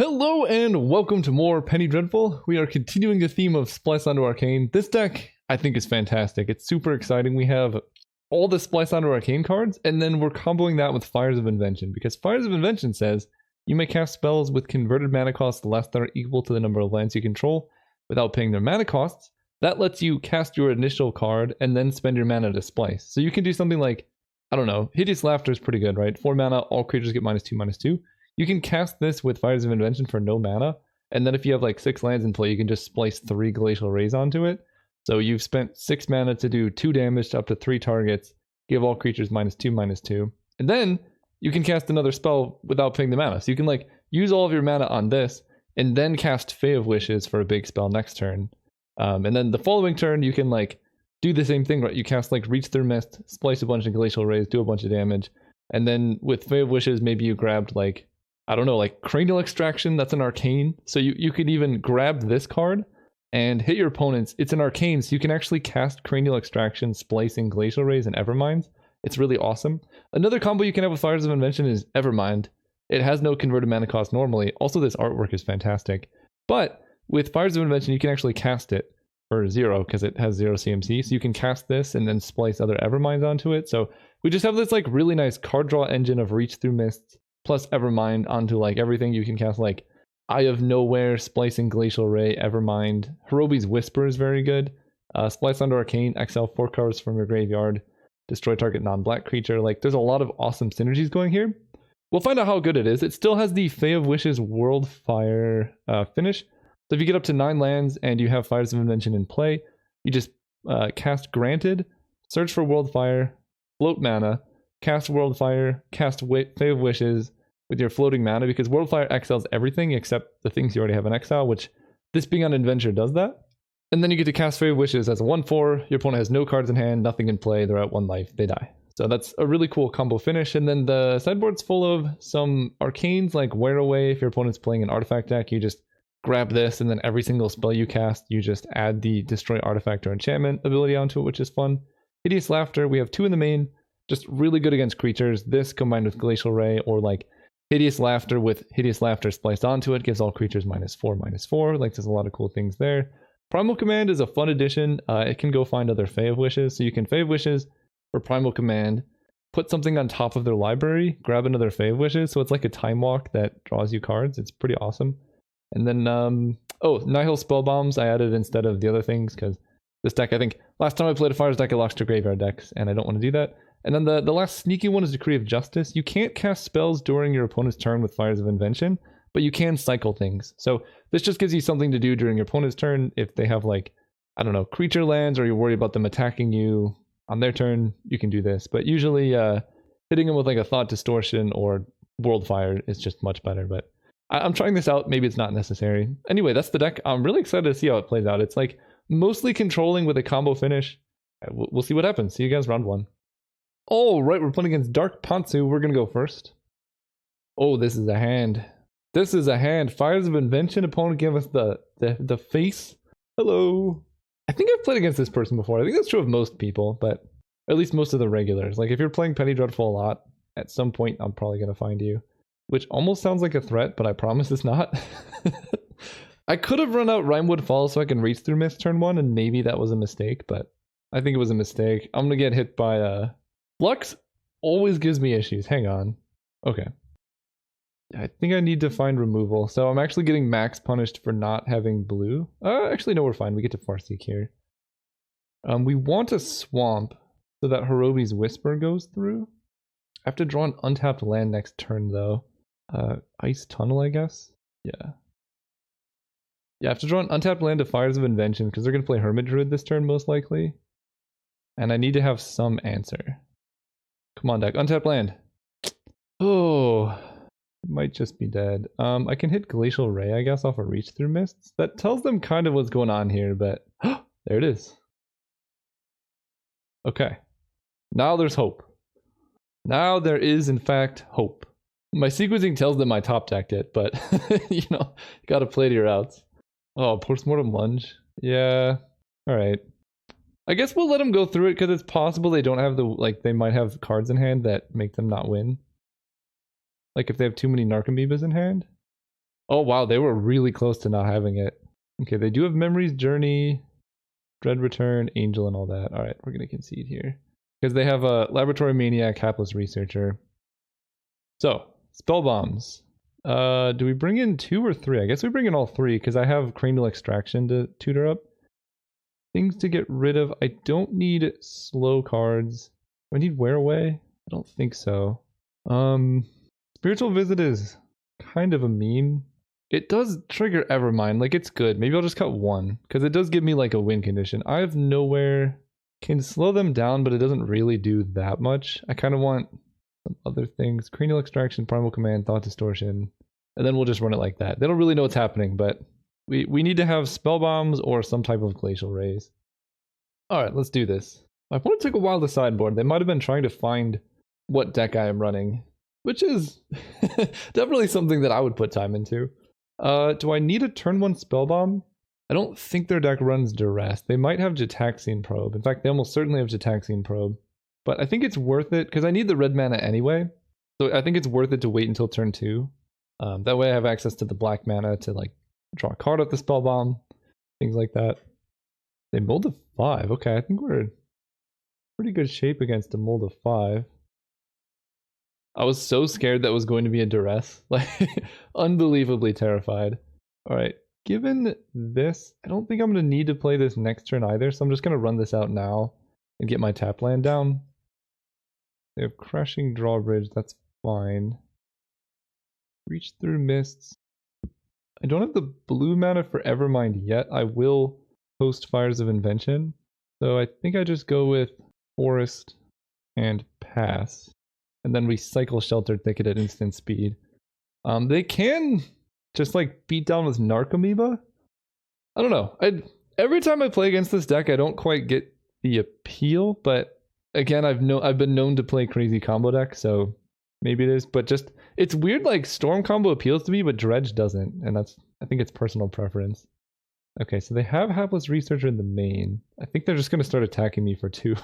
Hello and welcome to more Penny Dreadful. We are continuing the theme of Splice onto Arcane. This deck, I think, is fantastic. It's super exciting. We have all the Splice onto Arcane cards, and then we're comboing that with Fires of Invention, because Fires of Invention says you may cast spells with converted mana costs less than or equal to the number of lands you control without paying their mana costs. That lets you cast your initial card and then spend your mana to Splice. So you can do something like, I don't know, Hideous Laughter is pretty good, right? 4 mana, all creatures get -2/-2. You can cast this with Fires of Invention for no mana, and then if you have like 6 lands in play, you can just splice 3 Glacial Rays onto it. So you've spent 6 mana to do 2 damage to up to 3 targets, give all creatures -2/-2, and then you can cast another spell without paying the mana. So you can like use all of your mana on this, and then cast Fae of Wishes for a big spell next turn. And then the following turn, you can like do the same thing, right? You cast like Reach Through Mist, splice a bunch of Glacial Rays, do a bunch of damage, and then with Fae of Wishes, maybe you grabbed like, I don't know, like Cranial Extraction, that's an Arcane. So you could even grab this card and hit your opponents. It's an Arcane, so you can actually cast Cranial Extraction, splicing Glacial Rays and Everminds. It's really awesome. Another combo you can have with Fires of Invention is Evermind. It has no converted mana cost normally. Also, this artwork is fantastic. But with Fires of Invention, you can actually cast it for 0 because it has 0 CMC. So you can cast this and then splice other Everminds onto it. So we just have this like really nice card draw engine of Reach Through Mists plus Evermind onto like everything. You can cast like Eye of Nowhere, splicing Glacial Ray, Evermind. Hirobi's Whisper is very good. Splice onto Arcane, exile 4 cards from your graveyard, destroy target non-black creature. Like there's a lot of awesome synergies going here. We'll find out how good it is. It still has the Fae of Wishes Worldfire finish. So if you get up to 9 lands and you have Fires of Invention in play, you just cast Granted, search for Worldfire, float mana, cast Worldfire, cast Fae of Wishes with your floating mana, because Worldfire exiles everything except the things you already have in exile, which this being on Adventure does that. And then you get to cast Fae of Wishes as a 1/4. Your opponent has no cards in hand, nothing in play, they're at 1 life, they die. So that's a really cool combo finish. And then the sideboard's full of some Arcanes like Wear Away. If your opponent's playing an artifact deck, you just grab this, and then every single spell you cast, you just add the Destroy Artifact or Enchantment ability onto it, which is fun. Hideous Laughter, we have 2 in the main. Just really good against creatures. This combined with Glacial Ray, or like Hideous Laughter with Hideous Laughter spliced onto it, gives all creatures -4/-4. Like there's a lot of cool things there. Primal Command is a fun addition. It can go find other Fae of Wishes. So you can Fae of Wishes for Primal Command, put something on top of their library, grab another Fae of Wishes. So it's like a time walk that draws you cards. It's pretty awesome. And then, Nihil Spell Bombs I added instead of the other things, because this deck, I think, last time I played a Fires deck, it lost to graveyard decks, and I don't want to do that. And then the last sneaky one is Decree of Justice. You can't cast spells during your opponent's turn with Fires of Invention, but you can cycle things. So this just gives you something to do during your opponent's turn. If they have like, I don't know, creature lands, or you're worried about them attacking you on their turn, you can do this. But usually hitting them with like a Thought Distortion or Worldfire is just much better. But I'm trying this out. Maybe it's not necessary. Anyway, that's the deck. I'm really excited to see how it plays out. It's like mostly controlling with a combo finish. We'll see what happens. See you guys round 1. All right, we're playing against Dark Pantsu. We're going to go first. Oh, this is a hand. This is a hand. Fires of Invention. Opponent give us the face. Hello. I think I've played against this person before. I think that's true of most people, but at least most of the regulars. Like if you're playing Penny Dreadful a lot, at some point I'm probably going to find you. Which almost sounds like a threat, but I promise it's not. I could have run out Rimewood Falls so I can Reach Through Mist turn 1, and maybe that was a mistake, but I think it was a mistake. I'm going to get hit by Flux always gives me issues. Hang on. Okay. I think I need to find removal. So I'm actually getting max punished for not having blue. Actually, no, we're fine. We get to Farseek here. We want a swamp so that Hirobi's Whisper goes through. I have to draw an untapped land next turn, though. Ice Tunnel, I guess? Yeah. Yeah, I have to draw an untapped land to Fires of Invention, because they're going to play Hermit Druid this turn, most likely. And I need to have some answer. Come on, deck. Untapped land. Oh, it might just be dead. I can hit Glacial Ray, I guess, off a Reach Through Mists. That tells them kind of what's going on here, but there it is. Okay. Now there's hope. Now there is, in fact, hope. My sequencing tells them I top decked it, but, you know, you gotta play to your outs. Oh, Postmortem Lunge. Yeah. Alright. I guess we'll let them go through it, because it's possible they don't have the, like, they might have cards in hand that make them not win. Like if they have too many Narcomoebas in hand. Oh wow, they were really close to not having it. Okay, they do have Memories, Journey, Dread Return, Angel, and all that. Alright, we're gonna concede here. Because they have a Laboratory Maniac, Hapless Researcher. So, Spell Bombs. Do we bring in 2 or 3? I guess we bring in all 3, because I have Cranial Extraction to tutor up. Things to get rid of. I don't need slow cards. Do I need Wear Away? I don't think so. Spiritual Visit is kind of a meme. It does trigger Evermind, like it's good. Maybe I'll just cut 1, because it does give me like a win condition. I have Nowhere. Can slow them down, but it doesn't really do that much. I kind of want some other things. Cranial Extraction, Primal Command, Thought Distortion. And then we'll just run it like that. They don't really know what's happening, but we need to have Spell Bombs or some type of Glacial Rays. Alright, let's do this. My opponent took a while to sideboard. They might have been trying to find what deck I am running, which is definitely something that I would put time into. Do I need a turn 1 Spell Bomb? I don't think their deck runs Duress. They might have Jataxian Probe. In fact, they almost certainly have Jataxian Probe. But I think it's worth it, because I need the red mana anyway. So I think it's worth it to wait until turn 2. That way I have access to the black mana to like draw a card off the Spell Bomb, things like that. They mold a 5. Okay, I think we're in pretty good shape against a mold of 5. I was so scared that was going to be a Duress. Like, unbelievably terrified. Alright, given this, I don't think I'm going to need to play this next turn either, so I'm just going to run this out now and get my tap land down. They have Crashing Drawbridge, that's fine. Reach Through Mists. I don't have the blue mana for Evermind yet. I will post Fires of Invention. So I think I just go with Forest and pass. And then we cycle Sheltered Thicket at instant speed. They can just like beat down with Narcomoeba. I don't know. Every time I play against this deck, I don't quite get the appeal, but again, I've been known to play crazy combo decks, so maybe it is. But just it's weird. Like Storm combo appeals to me, but Dredge doesn't, and I think it's personal preference. Okay, so they have Hapless Researcher in the main. I think they're just gonna start attacking me for 2,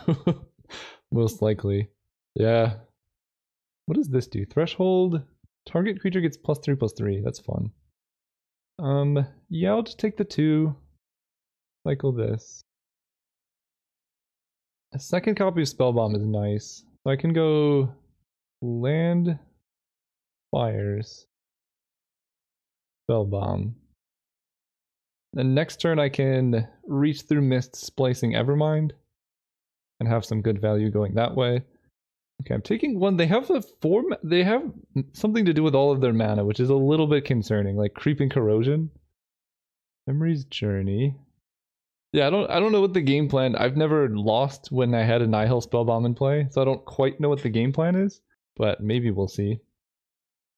most likely. Yeah. What does this do? Threshold. Target creature gets +3/+3. That's fun. Yeah, I'll just take the 2. Cycle this. A second copy of Spellbomb is nice. So I can go land, fires, Spellbomb. Then next turn I can Reach Through Mist, Splicing Evermind, and have some good value going that way. Okay, I'm taking 1. They have they have something to do with all of their mana, which is a little bit concerning, like Creeping Corrosion. Memories Journey. Yeah, I don't know what the game plan. I've never lost when I had a Nihil Spellbomb in play, so I don't quite know what the game plan is, but maybe we'll see.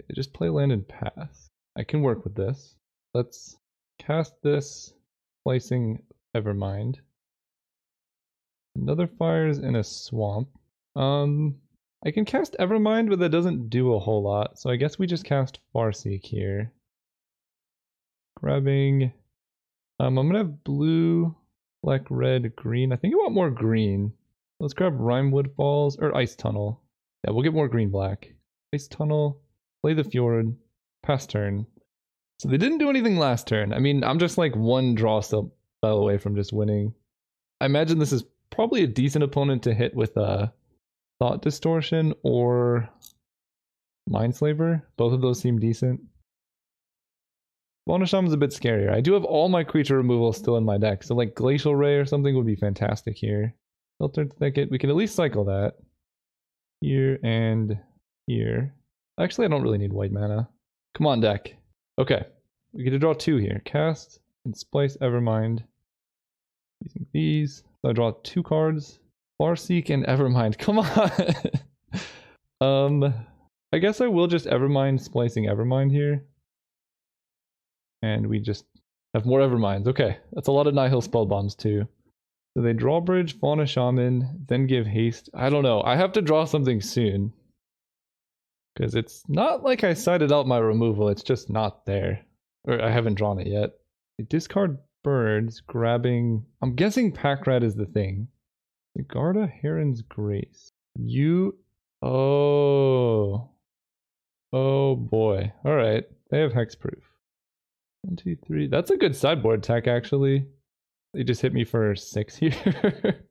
Okay, just play land and pass. I can work with this. Let's cast this, Splicing Evermind. Another Fires in a Swamp. I can cast Evermind, but that doesn't do a whole lot, so I guess we just cast Farseek here. Grabbing... I'm gonna have blue, black, red, green. I think I want more green. Let's grab Rimewood Falls, or Ice Tunnel. Yeah, we'll get more green-black. Ice Tunnel, play the Fjord, pass turn. So they didn't do anything last turn. I mean, I'm just like 1 draw spell away from just winning. I imagine this is probably a decent opponent to hit with Thought Distortion or Mindslaver. Both of those seem decent. Bonasham is a bit scarier. I do have all my creature removal still in my deck, so like Glacial Ray or something would be fantastic here. Sheltered Thicket, we can at least cycle that. Here and here. Actually, I don't really need white mana. Come on, deck. Okay, we get to draw 2 here. Cast and Splice Evermind. Using these. So I draw 2 cards. Farseek and Evermind. Come on! I guess I will just Evermind Splicing Evermind here. And we just have more Everminds. Okay, that's a lot of Nihil Spellbombs too. So they draw Bridge, Fauna Shaman, then give Haste. I don't know. I have to draw something soon. Because it's not like I cited out my removal. It's just not there. Or I haven't drawn it yet. They discard birds, grabbing... I'm guessing Pack Rat is the thing. Garda Heron's Grace. You... Oh. Oh boy. Alright. They have Hexproof. 1, 2, 3. That's a good sideboard tech, actually. They just hit me for 6 here.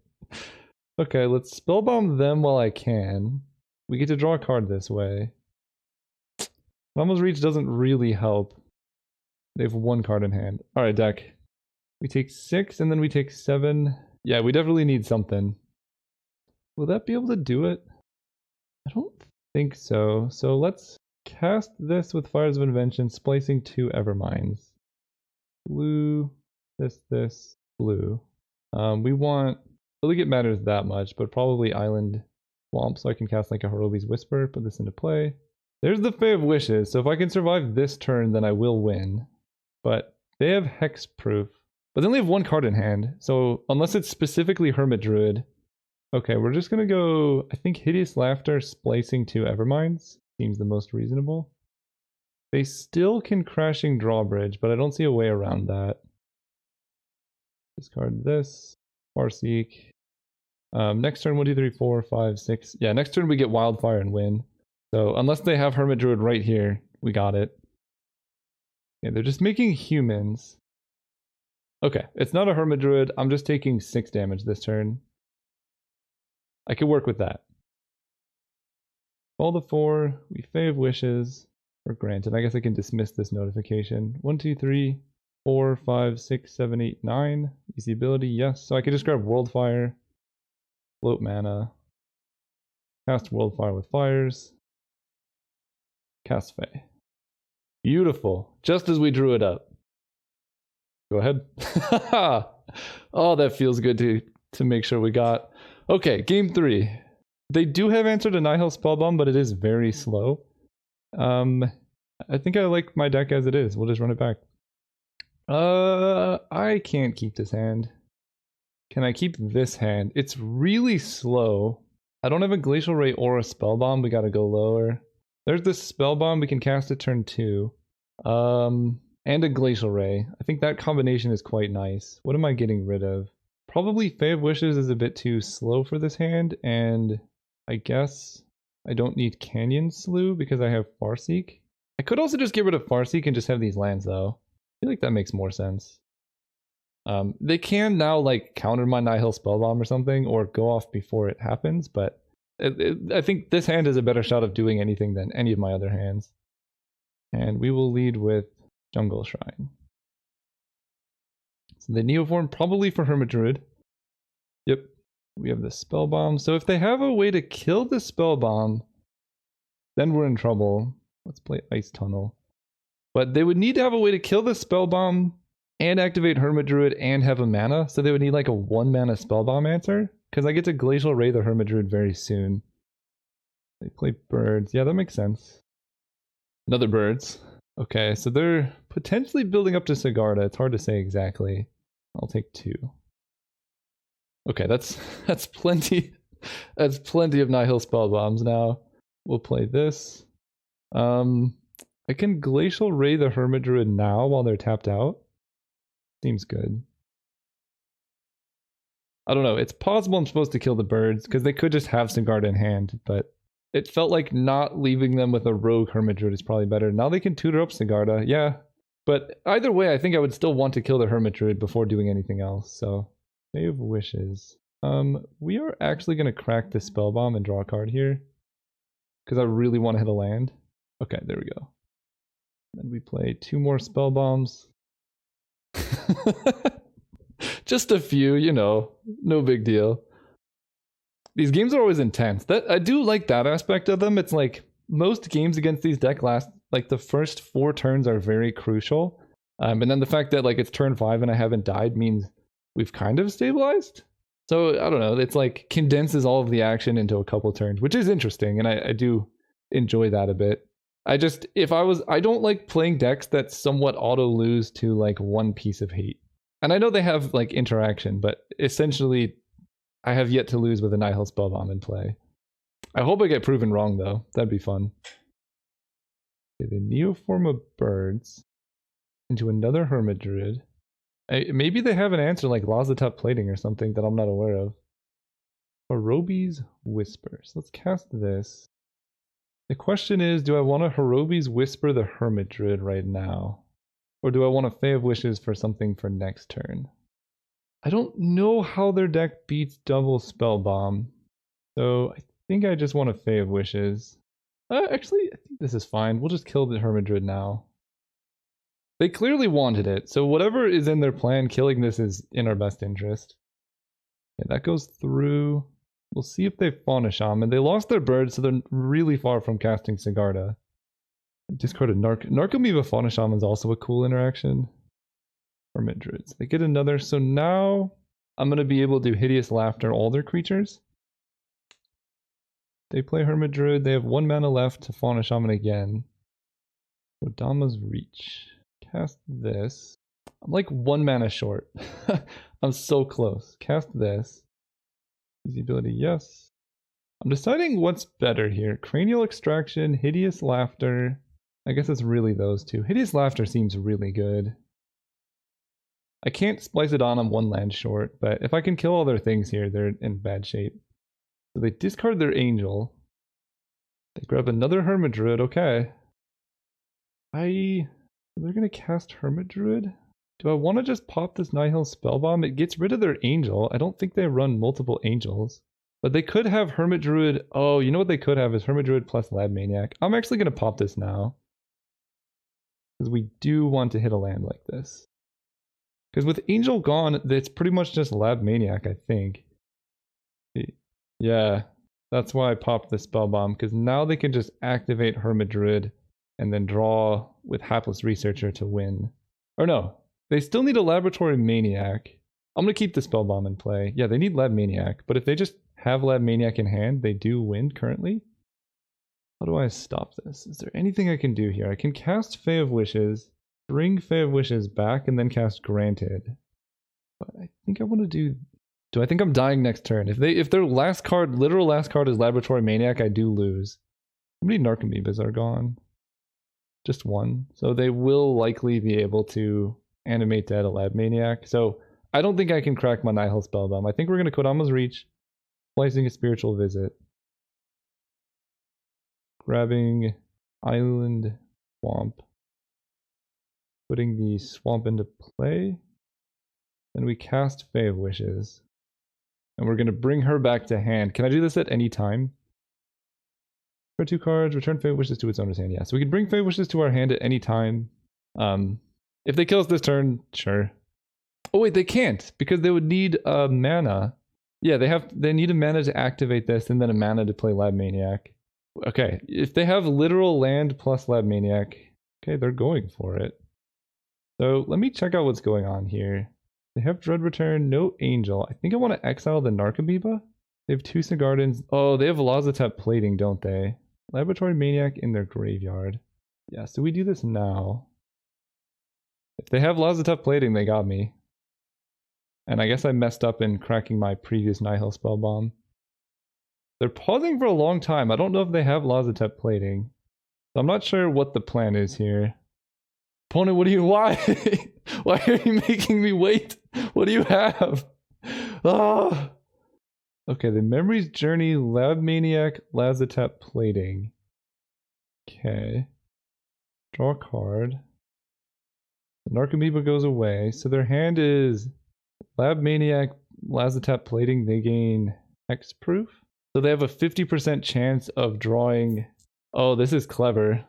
Okay, let's spellbomb them while I can. We get to draw a card this way. Mama's Reach doesn't really help. They have 1 card in hand. Alright, deck. We take 6 and then we take 7. Yeah, we definitely need something. Will that be able to do it? I don't think so. So let's cast this with Fires of Invention, splicing 2 Everminds. Blue, this, blue. We want, I don't think it matters that much, but probably Island Swamp so I can cast like a Hirobi's Whisper, put this into play. There's the Fae of Wishes, so if I can survive this turn, then I will win. But they have Hexproof, but they only have 1 card in hand, so unless it's specifically Hermit Druid. Okay, we're just gonna go, I think Hideous Laughter, splicing 2 Everminds seems the most reasonable. They still can Crashing Drawbridge, but I don't see a way around that. Discard this, Farseek. Next turn, 1, 2, 3, 4, 5, 6. Yeah, next turn we get Wildfire and win. So unless they have Hermit Druid right here, we got it. Yeah, they're just making humans. Okay, it's not a Hermit Druid. I'm just taking 6 damage this turn. I could work with that. Fall to 4, we Fae of Wishes. Or granted, I guess I can dismiss this notification. 1, 2, 3, 4, 5, 6, 7, 8, 9. Easy ability, yes. So I could just grab Worldfire, float mana, cast Worldfire with Fires, cast Fae. Beautiful. Just as we drew it up. Go ahead. Oh, that feels good to make sure we got. Okay, game 3. They do have Answer to Nihil Spellbomb, but it is very slow. I think I like my deck as it is. We'll just run it back. I can't keep this hand. Can I keep this hand? It's really slow. I don't have a Glacial Ray or a Spellbomb. We gotta go lower. There's this Spellbomb. We can cast it turn 2. And a Glacial Ray. I think that combination is quite nice. What am I getting rid of? Probably Fae of Wishes is a bit too slow for this hand, and I guess I don't need Canyon Slough because I have Farseek. I could also just get rid of Farseek and just have these lands though. I feel like that makes more sense. They can now like counter my Nihil Spellbomb or something, or go off before it happens, but I think this hand is a better shot of doing anything than any of my other hands. And we will lead with Jungle Shrine. So the Neoform probably for Hermit Druid. Yep. We have the Spellbomb. So if they have a way to kill the Spellbomb, then we're in trouble. Let's play Ice Tunnel. But they would need to have a way to kill the Spellbomb and activate Hermit Druid and have a mana. So they would need like a 1 mana Spellbomb answer. Because I get to Glacial Ray the Hermit Druid very soon. They play Birds. Yeah, that makes sense. Another Birds. Okay, so they're potentially building up to Sigarda. It's hard to say exactly. I'll take 2. Okay, that's plenty. That's plenty of Nihil Spellbombs now. We'll play this. I can Glacial Ray the Hermit Druid now while they're tapped out. Seems good. I don't know. It's possible I'm supposed to kill the Birds because they could just have Sigarda in hand, but it felt like not leaving them with a rogue Hermit Druid is probably better. Now they can tutor up Sigarda, yeah. But either way, I think I would still want to kill the Hermit Druid before doing anything else, so... Fae of Wishes. We are actually going to crack the Spellbomb and draw a card here. Because I really want to hit a land. Okay, there we go. Then we play 2 more Spellbombs. Just a few, you know. No big deal. These games are always intense. I do like that aspect of them. It's like, most games against these decks last... Like, the first 4 turns are very crucial. And then the fact that, like, it's turn 5 and I haven't died means... We've kind of stabilized. So, I don't know, it's like condenses all of the action into a couple turns, which is interesting, and I do enjoy that a bit. I don't like playing decks that somewhat auto-lose to like 1 piece of hate. And I know they have like interaction, but essentially I have yet to lose with a Nihil Spellbomb in play. I hope I get proven wrong though, that'd be fun. Okay, the Neoform of Birds into another Hermit Druid. Maybe they have an answer like Lazatep Plating or something that I'm not aware of. Hirobi's Whisper. So let's cast this. The question is, do I want to Hirobi's Whisper the Hermit Druid right now? Or do I want a Fae of Wishes for something for next turn? I don't know how their deck beats double Spell Bomb. So I think I just want a Fae of Wishes. Actually, I think this is fine. We'll just kill the Hermit Druid now. They clearly wanted it, so whatever is in their plan, killing this is in our best interest. Okay, that goes through. We'll see if they Fauna Shaman. They lost their bird, so they're really far from casting Sigarda. Discarded Narcomoeba Fauna Shaman is also a cool interaction. Hermit Druids. They get another, so now I'm going to be able to Hideous Laughter all their creatures. They play Hermit Druid, they have 1 mana left to Fauna Shaman again. Kodama's Reach. Cast this. I'm like 1 mana short. I'm so close. Cast this. Easy ability, yes. I'm deciding what's better here. Cranial Extraction, Hideous Laughter. I guess it's really those two. Hideous Laughter seems really good. I can't splice it on, I'm 1 land short, but if I can kill all their things here, they're in bad shape. So they discard their Angel. They grab another Hermit Druid, okay. They're gonna cast Hermit Druid? Do I want to just pop this Nihil Spellbomb? It gets rid of their Angel. I don't think they run multiple Angels. But they could have Hermit Druid. Oh, you know what they could have is Hermit Druid plus Lab Maniac. I'm actually gonna pop this now. Because we do want to hit a land like this. Because with Angel gone, it's pretty much just Lab Maniac, I think. Yeah, that's why I popped the Spellbomb, because now they can just activate Hermit Druid and then draw with Hapless Researcher to win. Or no, they still need a Laboratory Maniac. I'm going to keep the Spellbomb in play. Yeah, they need Lab Maniac, but if they just have Lab Maniac in hand, they do win currently. How do I stop this? Is there anything I can do here? I can cast Fae of Wishes, bring Fae of Wishes back, and then cast Granted. But I think I want to do... I think I'm dying next turn? If their last card, literal last card is Laboratory Maniac, I do lose. How many Narcomoebas are gone? Just 1. So they will likely be able to animate dead a Lab Maniac. So I don't think I can crack my Nihil Spellbomb. I think we're going to Kodama's Reach, placing a Spiritual Visit, grabbing Island Swamp, putting the Swamp into play, then we cast Fae of Wishes. And we're going to bring her back to hand. Can I do this at any time? For 2 cards, return Fae of Wishes to its owner's hand. Yeah, so we can bring Fae of Wishes to our hand at any time. If they kill us this turn, sure. Oh wait, they can't, because they would need a mana. Yeah, they need a mana to activate this, and then a mana to play Lab Maniac. Okay, if they have literal land plus Lab Maniac, okay, they're going for it. So let me check out what's going on here. They have Dread Return, no Angel. I think I want to exile the Narcomoeba. They have 2 Sigardins. Oh, they have Lazotep Plating, don't they? Laboratory Maniac in their graveyard. Yeah, so we do this now. If they have Lazotep Plating, they got me. And I guess I messed up in cracking my previous Nihil Spellbomb. They're pausing for a long time. I don't know if they have Lazotep Plating. So I'm not sure what the plan is here. Opponent, what do you... Why? Why are you making me wait? What do you have? Ah! Okay, the Memory's Journey, Lab Maniac, Lazotep Plating. Okay. Draw a card. The Narcomoeba goes away. So their hand is Lab Maniac, Lazotep Plating. They gain Hexproof. So they have a 50% chance of drawing... Oh, this is clever.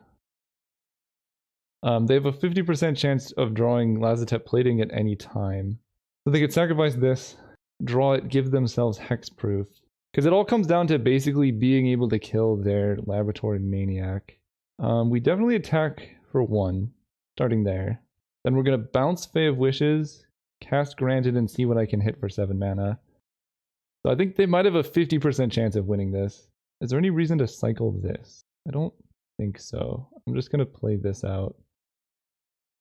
They have a 50% chance of drawing Lazotep Plating at any time. So they could sacrifice this, draw it, give themselves Hexproof. Because it all comes down to basically being able to kill their Laboratory Maniac. We definitely attack for 1, starting there. Then we're going to bounce Fae of Wishes, cast Granted, and see what I can hit for 7 mana. So I think they might have a 50% chance of winning this. Is there any reason to cycle this? I don't think so. I'm just going to play this out.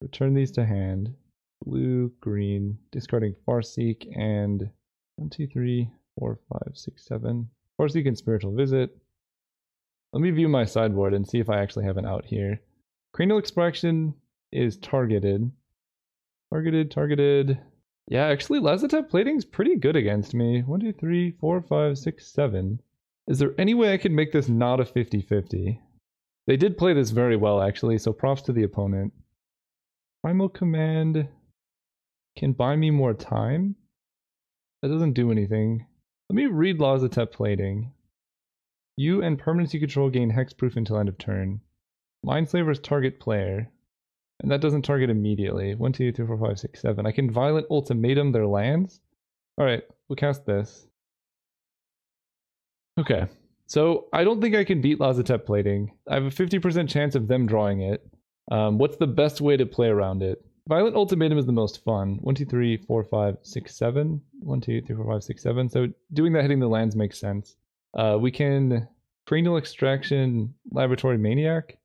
Return these to hand. Blue, green, discarding Farseek and 1, 2, 3, 4, 5, 6, 7. Farseek and Spiritual Visit. Let me view my sideboard and see if I actually have an out here. Cranial Extraction is targeted. Targeted. Yeah, actually Lazotep Plating is pretty good against me. 1, 2, 3, 4, 5, 6, 7. Is there any way I could make this not a 50-50? They did play this very well actually, so props to the opponent. Primal Command can buy me more time. That doesn't do anything. Let me read Laws of Tep Plating. You and permanents you control gain hexproof until end of turn. Mindslaver's target player. And that doesn't target immediately. 1, 2, 3, 4, 5, 6, 7. I can Violent Ultimatum their lands. Alright, we'll cast this. Okay. So I don't think I can beat Laws of Tep Plating. I have a 50% chance of them drawing it. What's the best way to play around it? Violent Ultimatum is the most fun. 1, 2, 3, 4, 5, 6, 7. 1, 2, 3, 4, 5, 6, 7. So doing that hitting the lands makes sense. We can Cranial Extraction Laboratory Maniac.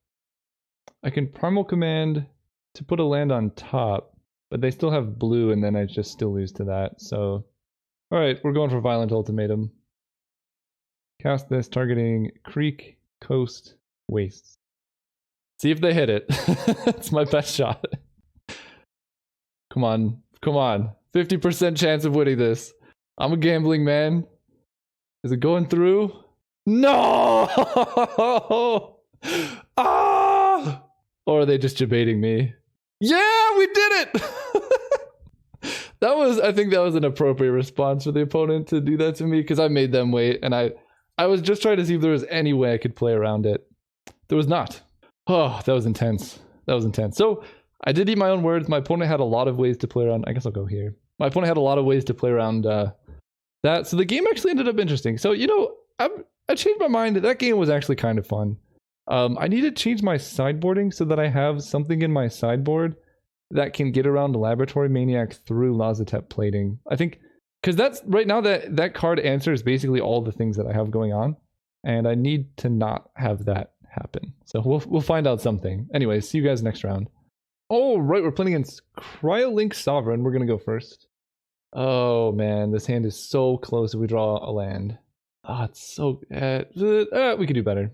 I can Primal Command to put a land on top, but they still have blue and then I just still lose to that. So, alright, we're going for Violent Ultimatum. Cast this targeting Creek, Coast, Wastes. See if they hit it. It's my best shot. Come on, come on. 50% chance of winning this. I'm a gambling man. Is it going through? No! Ah! Or are they just debating me? Yeah, we did it! I think that was an appropriate response for the opponent to do that to me because I made them wait and I was just trying to see if there was any way I could play around it. There was not. Oh, that was intense. That was intense. So I did eat my own words. My opponent had a lot of ways to play around. I guess I'll go here. My opponent had a lot of ways to play around that. So the game actually ended up interesting. So, you know, I changed my mind. That game was actually kind of fun. I need to change my sideboarding so that I have something in my sideboard that can get around Laboratory Maniac through Laws of Tep Plating. I think, because that's right now that card answers basically all the things that I have going on, and I need to not have that happen. So we'll find out something. Anyway, see you guys next round. Oh, right, we're playing against Cryolink Sovereign. We're gonna go first. Oh man, this hand is so close if we draw a land. Ah, it's so we could do better.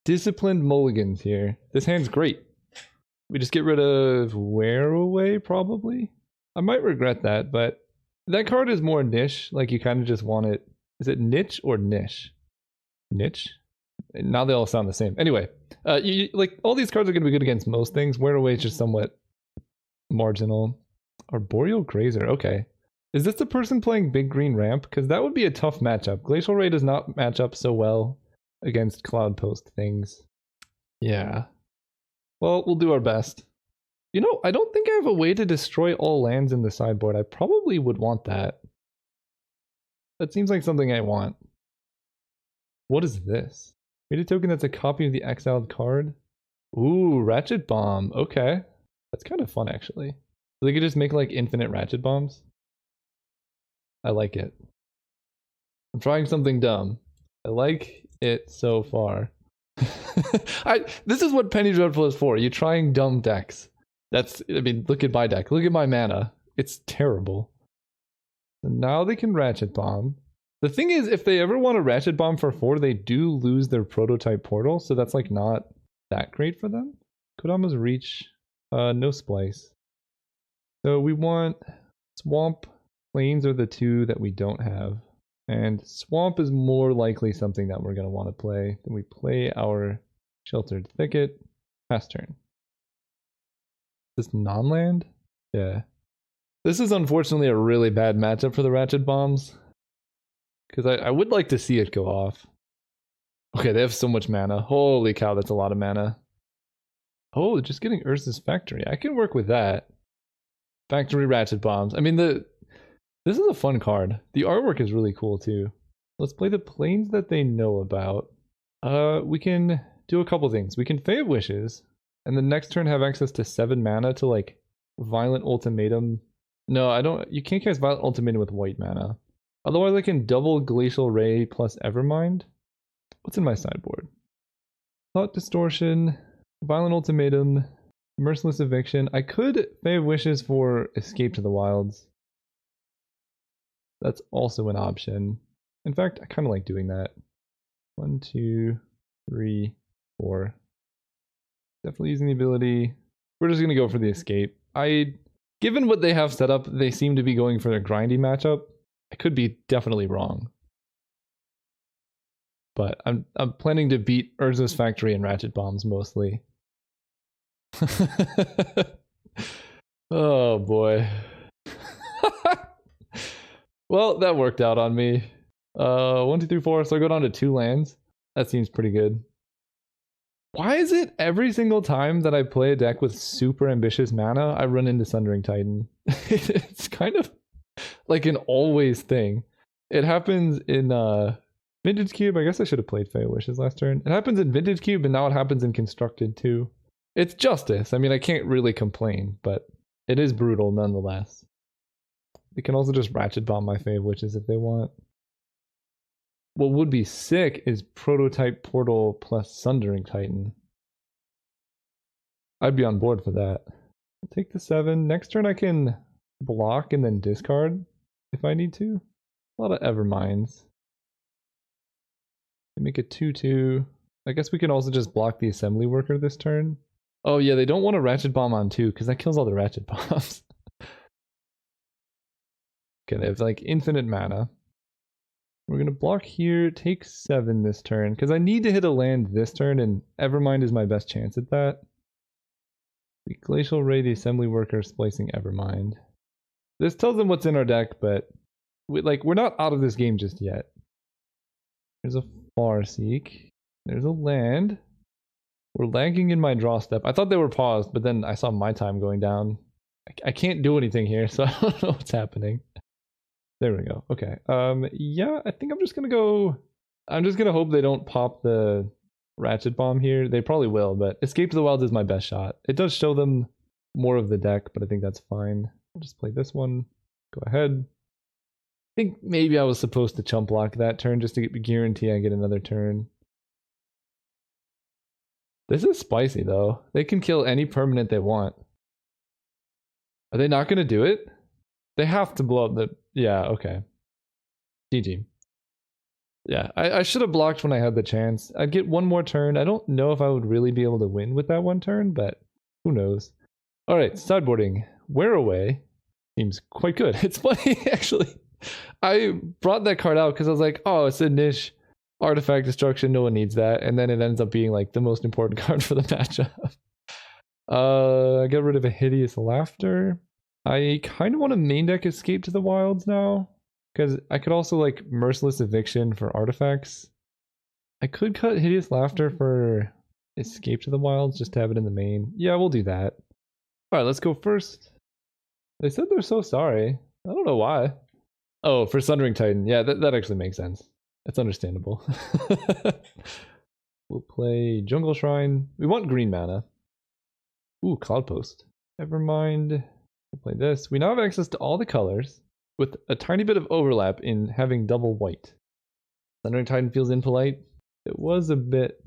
Disciplined Mulligans here. This hand's great. We just get rid of Wear Away, probably? I might regret that, but that card is more niche. Like, you kind of just want it. Is it niche or niche? Niche? Now they all sound the same. Anyway, like, all these cards are going to be good against most things. Wear Away is just somewhat marginal. Arboreal Grazer, okay. Is this the person playing Big Green Ramp? Because that would be a tough matchup. Glacial Ray does not match up so well against Cloud Post things. Yeah. Well, we'll do our best. You know, I don't think I have a way to destroy all lands in the sideboard. I probably would want that. That seems like something I want. What is this? Create a token that's a copy of the exiled card. Ooh, Ratchet Bomb. Okay. That's kind of fun, actually. So they could just make, like, infinite Ratchet Bombs. I like it. I'm trying something dumb. I like it so far. This is what Penny Dreadful is for. You're trying dumb decks. I mean, look at my deck. Look at my mana. It's terrible. So now they can Ratchet Bomb. The thing is, if they ever want to Ratchet Bomb for 4, they do lose their Prototype Portal, so that's like not that great for them. Kodama's Reach, no Splice. So we want Swamp. Plains are the two that we don't have. And Swamp is more likely something that we're going to want to play. Then we play our Sheltered Thicket. Pass turn. This non-land? Yeah. This is unfortunately a really bad matchup for the Ratchet Bombs. Because I would like to see it go off. Okay, they have so much mana. Holy cow, that's a lot of mana. Oh, just getting Urza's Factory. I can work with that. Factory Ratchet Bombs. I mean, this is a fun card. The artwork is really cool too. Let's play the planes that they know about. We can do a couple things. We can Fae of Wishes, and the next turn have access to 7 mana to like Violent Ultimatum. No, I don't. You can't cast Violent Ultimatum with white mana. Otherwise, I can double Glacial Ray plus Evermind. What's in my sideboard? Thought Distortion, Violent Ultimatum, Merciless Eviction. I could Fae of Wishes for Escape to the Wilds. That's also an option. In fact, I kind of like doing that. 1, 2, 3, 4. Definitely using the ability. We're just going to go for the escape. Given what they have set up, they seem to be going for a grindy matchup. I could be definitely wrong. But I'm planning to beat Urza's Factory and Ratchet Bombs mostly. Oh boy. Well, that worked out on me. 1, 2, 3, 4. So I go down to 2 lands. That seems pretty good. Why is it every single time that I play a deck with super ambitious mana, I run into Sundering Titan? It's kind of like an always thing. It happens in Vintage Cube. I guess I should have played Fey Wishes last turn. It happens in Vintage Cube, and now it happens in Constructed too. It's justice. I mean, I can't really complain, but it is brutal nonetheless. They can also just Ratchet Bomb my Fey Wishes if they want. What would be sick is Prototype Portal plus Sundering Titan. I'd be on board for that. I'll take the 7. Next turn I can block and then discard if I need to. A lot of Everminds. Make a 2/2. I guess we can also just block the Assembly Worker this turn. Oh yeah, they don't want a Ratchet Bomb on 2 because that kills all the Ratchet Bombs. Okay, they have like infinite mana. We're going to block here, take 7 this turn, because I need to hit a land this turn, and Evermind is my best chance at that. The Glacial Ray, the Assembly Worker, splicing Evermind. This tells them what's in our deck, but we're not out of this game just yet. There's a Farseek. There's a land. We're lagging in my draw step. I thought they were paused, but then I saw my time going down. I can't do anything here, so I don't know what's happening. There we go. Okay. Yeah, I think I'm just gonna hope they don't pop the Ratchet Bomb here. They probably will, but Escape to the Wilds is my best shot. It does show them more of the deck, but I think that's fine. I'll just play this one. Go ahead. I think maybe I was supposed to chump block that turn just to guarantee I get another turn. This is spicy though. They can kill any permanent they want. Are they not gonna do it? They have to blow up the... Yeah, okay. GG. Yeah, I should have blocked when I had the chance. I'd get one more turn. I don't know if I would really be able to win with that one turn, but who knows. Alright, sideboarding. Wear Away seems quite good. It's funny, actually. I brought that card out because I was like, oh, it's a niche artifact destruction. No one needs that. And then it ends up being like the most important card for the matchup. I got rid of a Hideous Laughter. I kind of want to main deck Escape to the Wilds now, because I could also like Merciless Eviction for artifacts. I could cut Hideous Laughter for Escape to the Wilds just to have it in the main. Yeah, we'll do that. Alright, let's go first. They said they're so sorry. I don't know why. Oh, for Sundering Titan. Yeah, that actually makes sense. That's understandable. We'll play Jungle Shrine. We want green mana. Ooh, Cloudpost. Nevermind. We'll play this. We now have access to all the colors, with a tiny bit of overlap in having double white. Sundering Titan feels impolite. It was a bit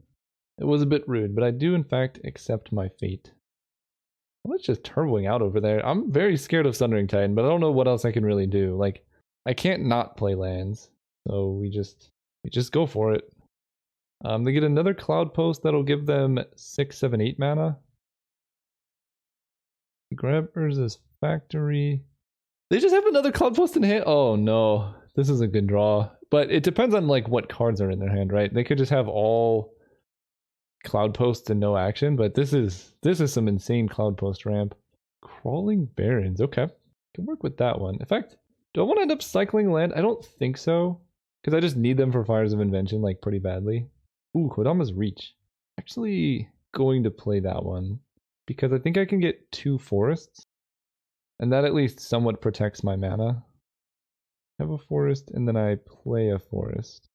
rude, but I do in fact accept my fate. Well, it's just turboing out over there. I'm very scared of Sundering Titan, but I don't know what else I can really do. Like, I can't not play lands, so we just go for it. They get another Cloudpost that'll give them 6, 7, 8 mana. Grab Urza's Factory. They just have another Cloudpost in hand. Oh no, this is a good draw. But it depends on like what cards are in their hand, right? They could just have all Cloudposts and no action, but this is some insane Cloudpost ramp. Crawling Barrens. Okay, can work with that one. In fact, do I want to end up cycling land? I don't think so, because I just need them for Fires of Invention like pretty badly. Ooh, Kodama's Reach. Actually going to play that one, because I think I can get 2 forests, and that at least somewhat protects my mana. I have a forest, and then I play a forest.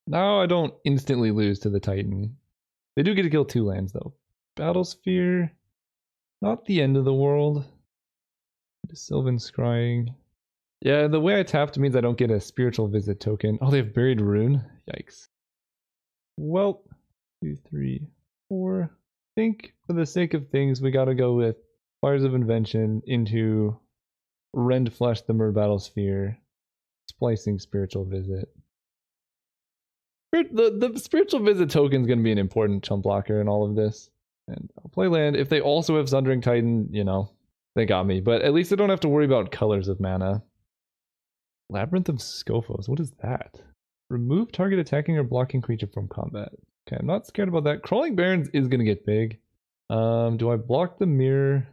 Now I don't instantly lose to the Titan. They do get to kill 2 lands, though. Battlesphere, not the end of the world. Sylvan Scrying. Yeah, the way I tapped means I don't get a Spiritual Visit token. Oh, they have Buried Rune? Yikes. Well, 2, 3, 4. I think for the sake of things, we gotta go with Fires of Invention into Rend Flesh the Mer Battlesphere, splicing Spiritual Visit. The Spiritual Visit token is going to be an important chump blocker in all of this. And I'll play land. If they also have Sundering Titan, you know, they got me. But at least I don't have to worry about colors of mana. Labyrinth of Scophos. What is that? Remove target attacking or blocking creature from combat. Okay, I'm not scared about that. Crawling Barrens is going to get big. Do I block the mirror?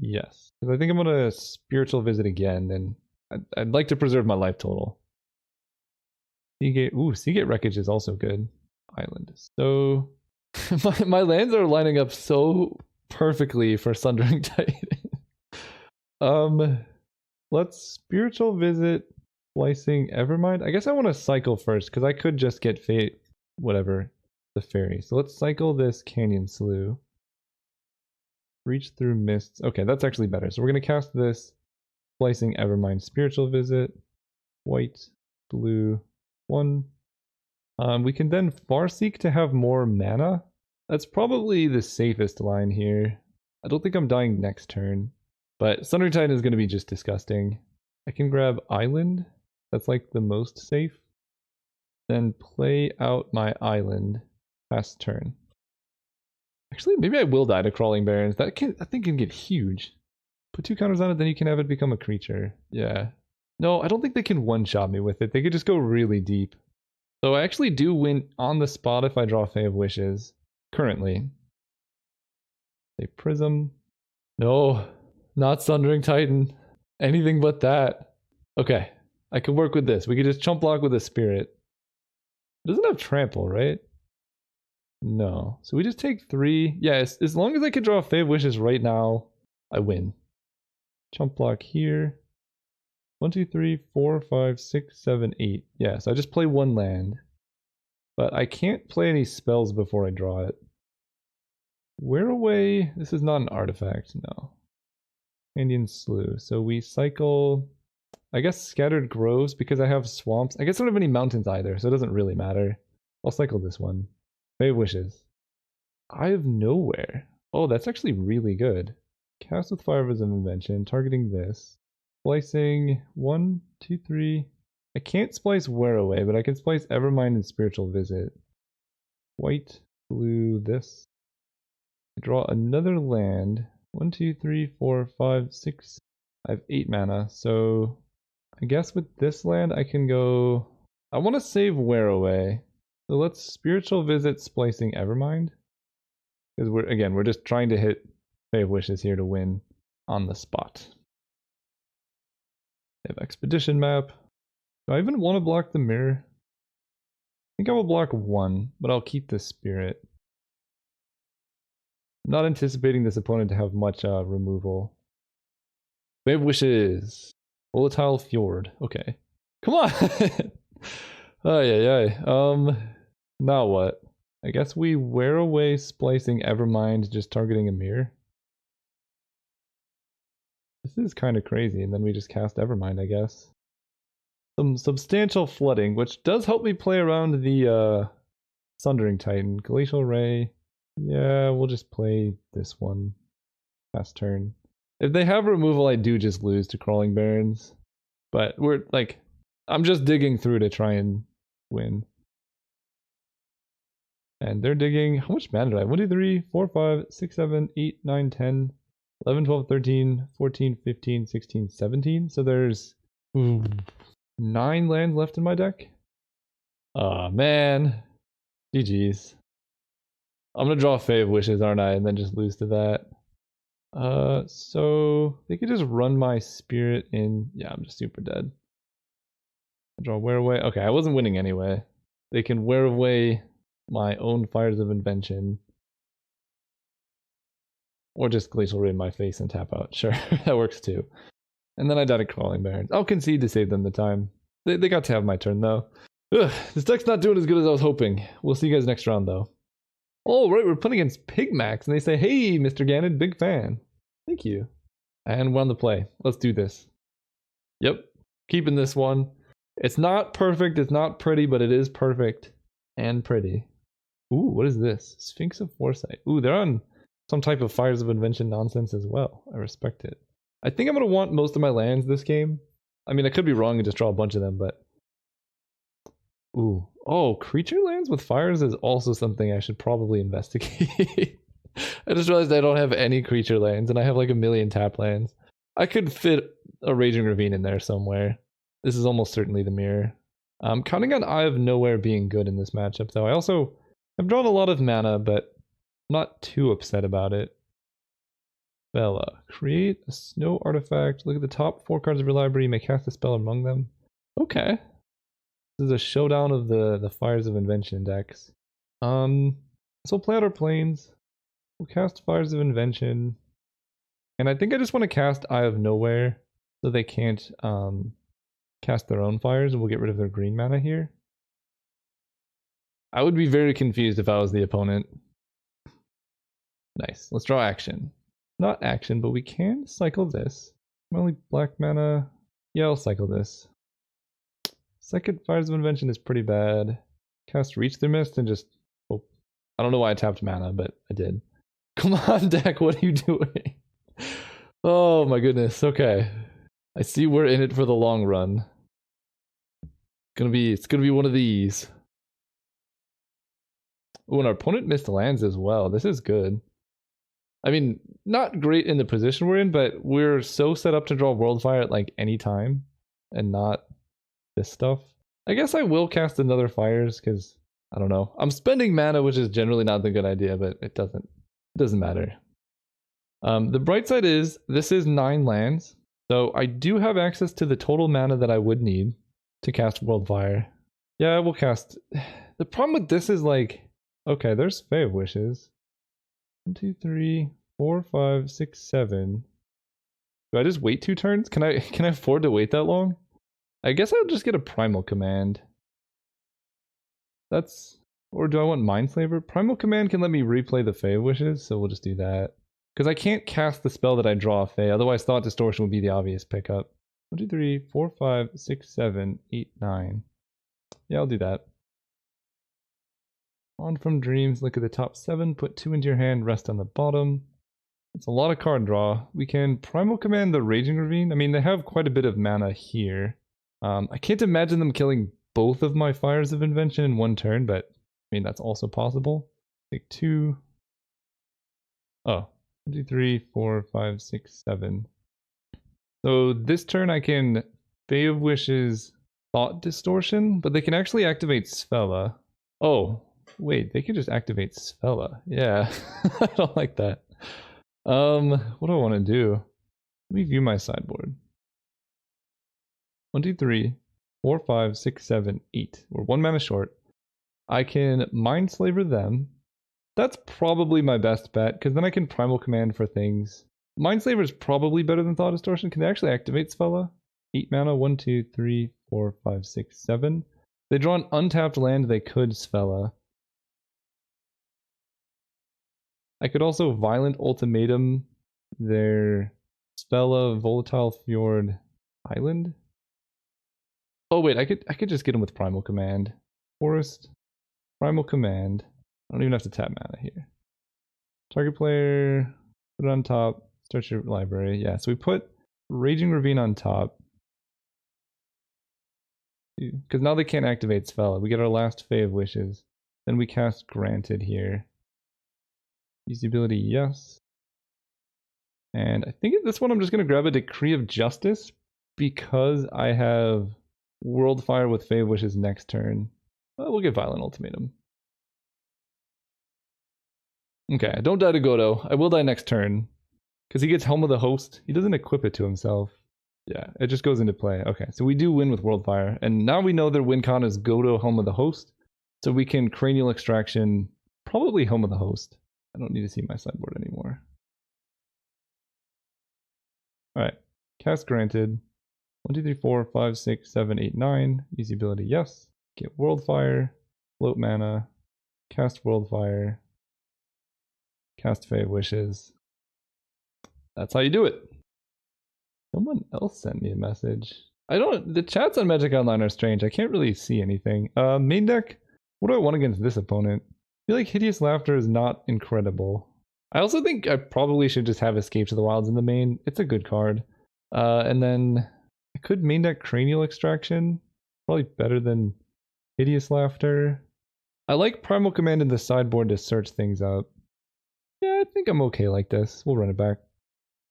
Yes. Because I think I'm gonna spiritual visit again, and I'd like to preserve my life total. Seagate. Ooh, Seagate Wreckage is also good. Island. So my lands are lining up so perfectly for Sundering Titan. Let's spiritual visit splicing Evermind. I guess I want to cycle first because I could just get fate whatever the fairy. So let's cycle this Canyon Slough. Reach through mists. Okay, that's actually better. So we're gonna cast this splicing Evermind spiritual visit. White, blue, 1. We can then Farseek to have more mana. That's probably the safest line here. I don't think I'm dying next turn. But Sundering Titan is going to be just disgusting. I can grab Island. That's like the most safe. Then play out my Island past turn. Actually, maybe I will die to Crawling Barrens. That thing can get huge. Put 2 counters on it, then you can have it become a creature. Yeah. No, I don't think they can one-shot me with it. They could just go really deep. So I actually do win on the spot if I draw Fae of Wishes. Currently. A Prism. No, not Sundering Titan. Anything but that. Okay, I could work with this. We could just chump block with a Spirit. It doesn't have Trample, right? No. So we just take 3. Yeah, as long as I could draw Fae of Wishes right now, I win. Chump block here. 1, 2, 3, 4, 5, 6, 7, 8. Yeah, so I just play 1 land. But I can't play any spells before I draw it. Wear away. This is not an artifact, no. Canyon Slough. So we cycle, I guess, Scattered Groves because I have swamps. I guess I don't have any mountains either, so it doesn't really matter. I'll cycle this one. Fae of Wishes. Eye of Nowhere. Oh, that's actually really good. Cast with Fires of Invention, targeting this. Splicing 1, 2, 3. I can't splice Wear Away, but I can splice Evermind and Spiritual Visit. White, blue, this. I draw another land. 1, 2, 3, 4, 5, 6. I have 8 mana, so I guess with this land I can go. I want to save Wear Away. So let's Spiritual Visit splicing Evermind. Because we're just trying to hit Fae of Wishes here to win on the spot. They have Expedition Map. Do I even want to block the mirror? I think I will block 1, but I'll keep the Spirit. I'm not anticipating this opponent to have much removal. Fae of Wishes. Volatile Fjord. Okay. Come on! Ay. Now what? I guess we Wear Away splicing Evermind, just targeting a mirror. This is kind of crazy, and then we just cast Evermind, I guess. Some substantial flooding, which does help me play around the Sundering Titan. Glacial Ray. Yeah, we'll just play this one. Past turn. If they have removal, I do just lose to Crawling Barrens. But we're like, I'm just digging through to try and win. And they're digging. How much mana do I have? 1, 2, 3, 4, 5, 6, 7, 8, 9, 10, 11, 12, 13, 14, 15, 16, 17. So there's 9 lands left in my deck. Oh man. GG's. I'm gonna draw Fae of Wishes, aren't I? And then just lose to that. So they could just run my Spirit in. Yeah, I'm just super dead. I draw Wear Away. Okay, I wasn't winning anyway. They can Wear Away my own Fires of Invention. Or just Glacial Ray in my face and tap out. Sure, that works too. And then I died at Crawling Barrens. I'll concede to save them the time. They got to have my turn though. Ugh, this deck's not doing as good as I was hoping. We'll see you guys next round though. Oh, right, we're playing against Pigmax, and they say, hey, Mr. Gannon, big fan. Thank you. And we're on the play. Let's do this. Yep, keeping this one. It's not perfect, it's not pretty, but it is perfect and pretty. Ooh, what is this? Sphinx of Foresight. Ooh, they're on some type of Fires of Invention nonsense as well. I respect it. I think I'm going to want most of my lands this game. I mean, I could be wrong and just draw a bunch of them, but... Ooh. Oh, creature lands with fires is also something I should probably investigate. I just realized I don't have any creature lands, and I have like a million tap lands. I could fit a Raging Ravine in there somewhere. This is almost certainly the mirror. I'm counting on Eye of Nowhere being good in this matchup, though. I also have drawn a lot of mana, but I'm not too upset about it. Bella. Create a snow artifact. Look at the top 4 cards of your library. You may cast a spell among them. Okay. This is a showdown of the Fires of Invention decks. So we'll play out our planes. We'll cast Fires of Invention. And I think I just want to cast Eye of Nowhere so they can't cast their own fires, and we'll get rid of their green mana here. I would be very confused if I was the opponent. Nice. Let's draw action. Not action, but we can cycle this. Only black mana. Yeah, I'll cycle this. Second Fires of Invention is pretty bad. Cast Reach the Mist and just... Oh, I don't know why I tapped mana, but I did. Come on, deck, what are you doing? Oh my goodness, okay. I see we're in it for the long run. It's gonna be one of these. Oh, and our opponent missed lands as well. This is good. I mean, not great in the position we're in, but we're so set up to draw Worldfire at like any time and not this stuff. I guess I will cast another Fires because I don't know. I'm spending mana, which is generally not the good idea, but it doesn't matter. The bright side is this is 9 lands, so I do have access to the total mana that I would need to cast Worldfire. Yeah, we'll cast. The problem with this is like, okay, there's Fae of Wishes. 1, 2, 3, 4, 5, 6, 7. Do I just wait 2 turns? Can I afford to wait that long? I guess I'll just get a Primal Command. Or do I want Mindslaver? Primal Command can let me replay the Fae of Wishes, so we'll just do that. Because I can't cast the spell that I draw a Fae, otherwise Thought Distortion would be the obvious pickup. 1, 2, 3, 4, 5, 6, 7, 8, 9. Yeah, I'll do that. On from Dreams, look at the top 7, put 2 into your hand, rest on the bottom. It's a lot of card draw. We can Primal Command the Raging Ravine. I mean, they have quite a bit of mana here. I can't imagine them killing both of my Fires of Invention in 1 turn, but I mean, that's also possible. Take 2. Oh, 1, 2, 3, 4, 5, 6, 7. So this turn I can Fae of Wishes Thought Distortion, but they can actually activate Svella. Oh, wait, they can just activate Svella. Yeah, I don't like that. What do I want to do? Let me view my sideboard. 1, 2, 3, 4, 5, 6, 7, 8. We're 1 mana short. I can Mindslaver them. That's probably my best bet, because then I can Primal Command for things. Mindslaver is probably better than Thought Distortion. Can they actually activate Svella? 8 mana, 1, 2, 3, 4, 5, 6, 7. They draw an untapped land, they could Svella. I could also Violent Ultimatum their Svella Volatile Fjord Island. Oh wait, I could just get them with Primal Command. Forest, Primal Command. I don't even have to tap mana here. Target player, put it on top, start your library. Yeah, so we put Raging Ravine on top. Because now they can't activate Svella. We get our last Fae of Wishes. Then we cast Granted here. Use the ability, yes. And I think this one I'm just going to grab a Decree of Justice because I have Worldfire with Fae of Wishes next turn. We'll get Violent Ultimatum. Okay, don't die to Godo. I will die next turn. Because he gets Helm of the Host. He doesn't equip it to himself. Yeah, it just goes into play. Okay, so we do win with Worldfire. And now we know their win con is Godo, Helm of the Host. So we can Cranial Extraction, probably Helm of the Host. I don't need to see my sideboard anymore. Alright, cast Granted. 1, 2, 3, 4, 5, 6, 7, 8, 9. Use the ability, yes. Get Worldfire, float mana, cast Worldfire, cast Fae of Wishes. That's how you do it. Someone else sent me a message. The chats on Magic Online are strange. I can't really see anything. Main deck, what do I want against this opponent? I feel like Hideous Laughter is not incredible. I also think I probably should just have Escape to the Wilds in the main. It's a good card. And then I could main deck Cranial Extraction. Probably better than Hideous Laughter. I like Primal Command in the sideboard to search things up. Yeah, I think I'm okay like this. We'll run it back.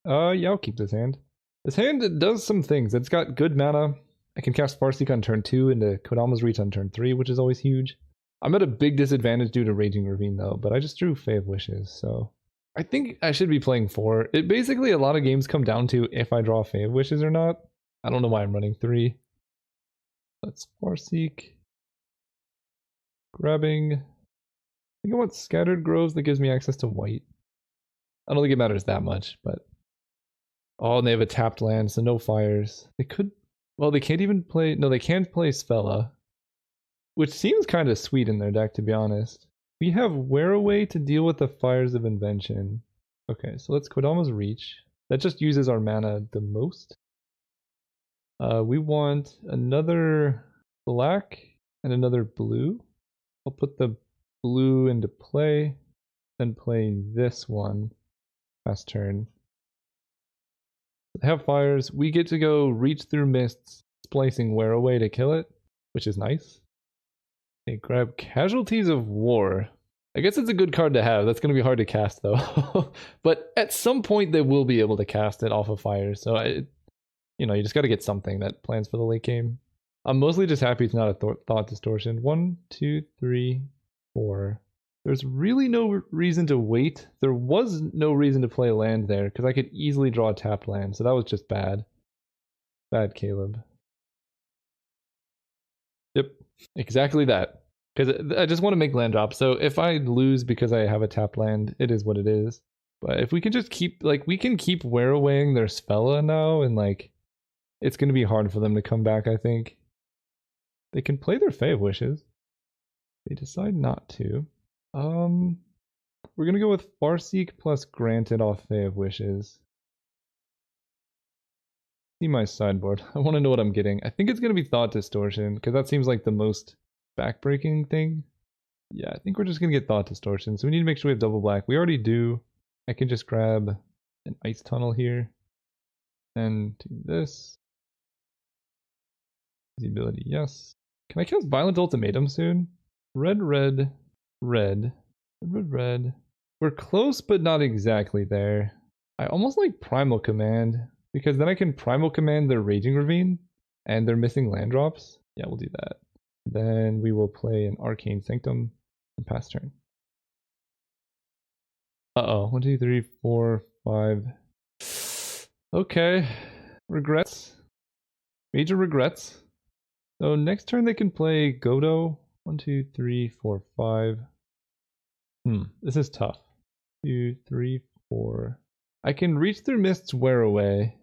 Yeah, I'll keep this hand. This hand does some things. It's got good mana. I can cast Farseek on turn 2 into Kodama's Reach on turn 3, which is always huge. I'm at a big disadvantage due to Raging Ravine though, but I just drew Fae of Wishes, so I think I should be playing 4. It basically, a lot of games come down to if I draw Fae of Wishes or not. I don't know why I'm running 3. Let's Farseek. Grabbing. I think I want Scattered Groves that gives me access to white. I don't think it matters that much, but... Oh, and they have a tapped land, so no fires. They could... Well, they can't even play... No, they can't play Svella. Which seems kind of sweet in their deck, to be honest. We have Wear Away to deal with the Fires of Invention. Okay, so let's Kodama's Reach. That just uses our mana the most. We want another black and another blue. I'll put the blue into play, then play this one. Last turn. They have fires. We get to go Reach Through Mists, splicing Wear Away to kill it, which is nice. Okay, grab Casualties of War. I guess it's a good card to have. That's going to be hard to cast though. But at some point they will be able to cast it off of fire. So you know, you just got to get something that plans for the late game. I'm mostly just happy it's not a Thought Distortion. 1, 2, 3, 4. There's really no reason to wait. There was no reason to play land there because I could easily draw a tapped land. So that was just bad. Bad, Caleb. Yep, exactly that. Because I just want to make land drop. So if I lose because I have a tapped land, it is what it is. But if we can just keep, like, we can keep Wear Awaying their Svella now, and like, it's going to be hard for them to come back, I think. They can play their Fae of Wishes. They decide not to. We're going to go with Farseek plus Granted off Fae of Wishes. See my sideboard. I want to know what I'm getting. I think it's going to be Thought Distortion, because that seems like the most backbreaking thing. Yeah, I think we're just going to get Thought Distortion. So we need to make sure we have double black. We already do. I can just grab an Ice Tunnel here. And do this. The ability, yes. Can I cast Violent Ultimatum soon? Red, red, red, red, red. We're close, but not exactly there. I almost like Primal Command, because then I can Primal Command their Raging Ravine, and they're missing land drops. Yeah, we'll do that. Then we will play an Arcane Sanctum and pass turn. Uh-oh. 1, 2, 3, 4, 5. Okay. Regrets. Major regrets. So next turn they can play Godo. 1, 2, 3, 4, 5. This is tough. 2, 3, 4. I can Reach Through Mists, Wear Away.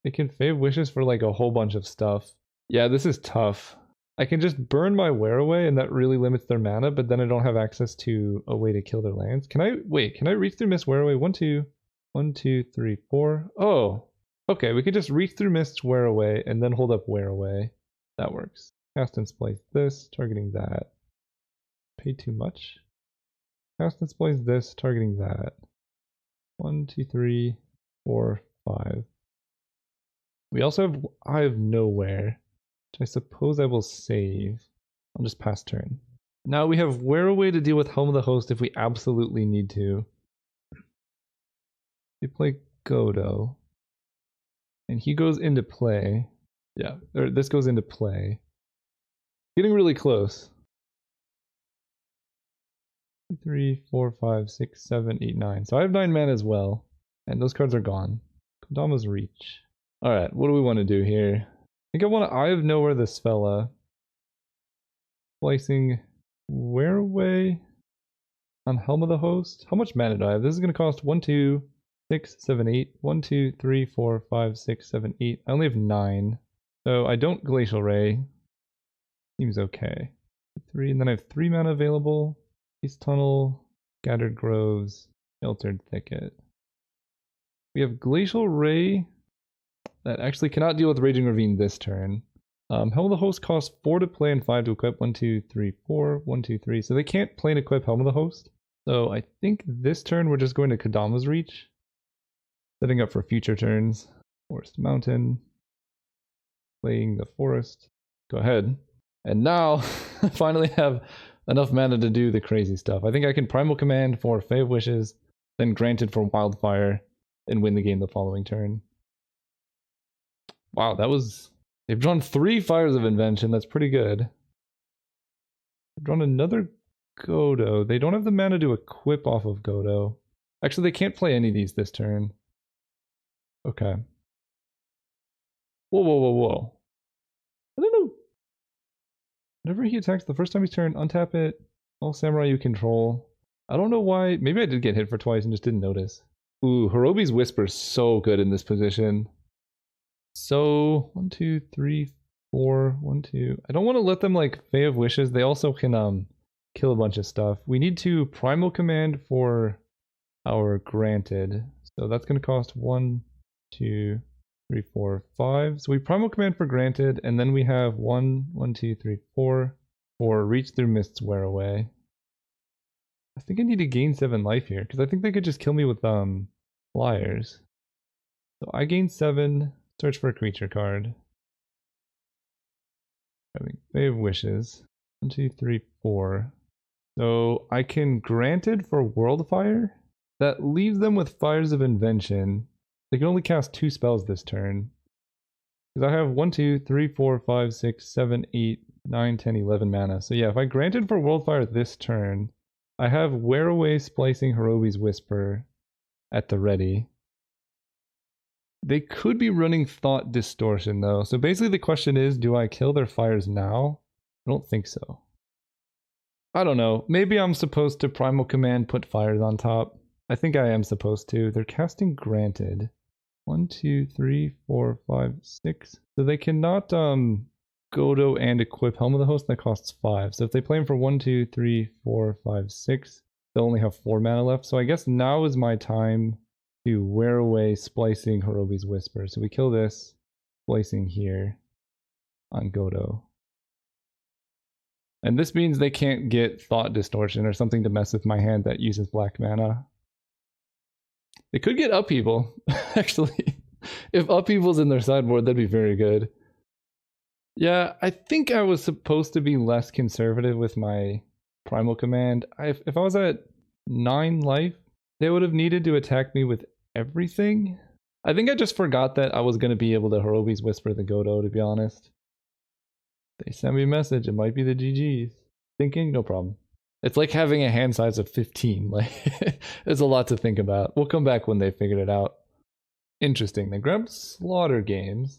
They can Fae of Wishes for like a whole bunch of stuff. Yeah, this is tough. I can just burn my Wear Away and that really limits their mana, but then I don't have access to a way to kill their lands. Can I Reach Through Mists, Wear Away? 1, 2. 1, 2, 3, 4. Oh. Okay, we could just Reach Through Mists, Wear Away, and then hold up Wear Away. That works. Cast and Splice this, targeting that. Pay too much. Cast and Splice this, targeting that. 1, 2, 3, 4, 5. We also have Eye of Nowhere, which I suppose I will save. I'll just pass turn. Now we have Wear Away to deal with Helm of the Host if we absolutely need to. We play Godo. And he goes into play. Yeah, or this goes into play. Getting really close. 2, 3, 4, 5, 6, 7, 8, 9. So I have 9 mana as well. And those cards are gone. Kodama's Reach. Alright, what do we want to do here? I think I want to Eye of Nowhere the Svella. Splicing Wear Away on Helm of the Host. How much mana do I have? This is going to cost 1, 2, 6, 7, 8. 1, 2, 3, 4, 5, 6, 7, 8. I only have 9. So I don't Glacial Ray. Seems okay. 3, and then I have 3 mana available. East Tunnel, Scattered Groves, Sheltered Thicket. We have Glacial Ray that actually cannot deal with Raging Ravine this turn. Helm of the Host costs 4 to play and 5 to equip. 1, 2, 3, 4. 1, 2, 3. So they can't play and equip Helm of the Host. So I think this turn we're just going to Kodama's Reach. Setting up for future turns. Forest Mountain. Playing the Forest. Go ahead. And now I finally have enough mana to do the crazy stuff. I think I can Primal Command for Fae of Wishes, then Granted for Wildfire, and win the game the following turn. Wow, that was... They've drawn 3 Fires of Invention. That's pretty good. Drawn another Godo. They don't have the mana to equip off of Godo. Actually, they can't play any of these this turn. Okay. Whoa, whoa, whoa, whoa. I don't know. Whenever he attacks the first time he's turned, untap it. All samurai you control. I don't know why. Maybe I did get hit for twice and just didn't notice. Ooh, Hirobi's Whisper is so good in this position. So, 1, 2, 3, 4, 1, 2. I don't want to let them like Fae of Wishes. They also can kill a bunch of stuff. We need to Primal Command for our Granted. So that's going to cost 1, 2, 3, 4, 5. So we Primal Command for Granted, and then we have 1, 1, 2, 3, 4 for Reach Through Mist's Wear Away. I think I need to gain 7 life here, because I think they could just kill me with flyers. So I gain 7, search for a creature card. Having Fae of Wishes. 1, 2, 3, 4. So I can Granted for Worldfire. That leaves them with Fires of Invention. They can only cast 2 spells this turn. Because I have 1, 2, 3, 4, 5, 6, 7, 8, 9, 10, 11 mana. So yeah, if I Granted for Worldfire this turn, I have Wear Away Splicing Hirobi's Whisper at the ready. They could be running Thought Distortion though. So basically the question is, do I kill their fires now? I don't think so. I don't know. Maybe I'm supposed to Primal Command put fires on top. I think I am supposed to. They're casting Granted. 1, 2, 3, 4, 5, 6. So they cannot Godo and equip Helm of the Host. That costs 5. So if they play him for 1, 2, 3, 4, 5, 6, they'll only have 4 mana left. So I guess now is my time to Wear Away Splicing Hirobi's Whisper. So we kill this, splicing here on Godo. And this means they can't get Thought Distortion or something to mess with my hand that uses black mana. They could get Upheaval, actually. If Upheaval's in their sideboard, that'd be very good. Yeah, I think I was supposed to be less conservative with my Primal Command. If I was at 9 life, they would have needed to attack me with everything. I think I just forgot that I was going to be able to Hirobi's Whisper the Godo, to be honest. They sent me a message, it might be the GGs. Thinking, no problem. It's like having a hand size of 15. Like, there's a lot to think about. We'll come back when they figured it out. Interesting. They grabbed Slaughter Games,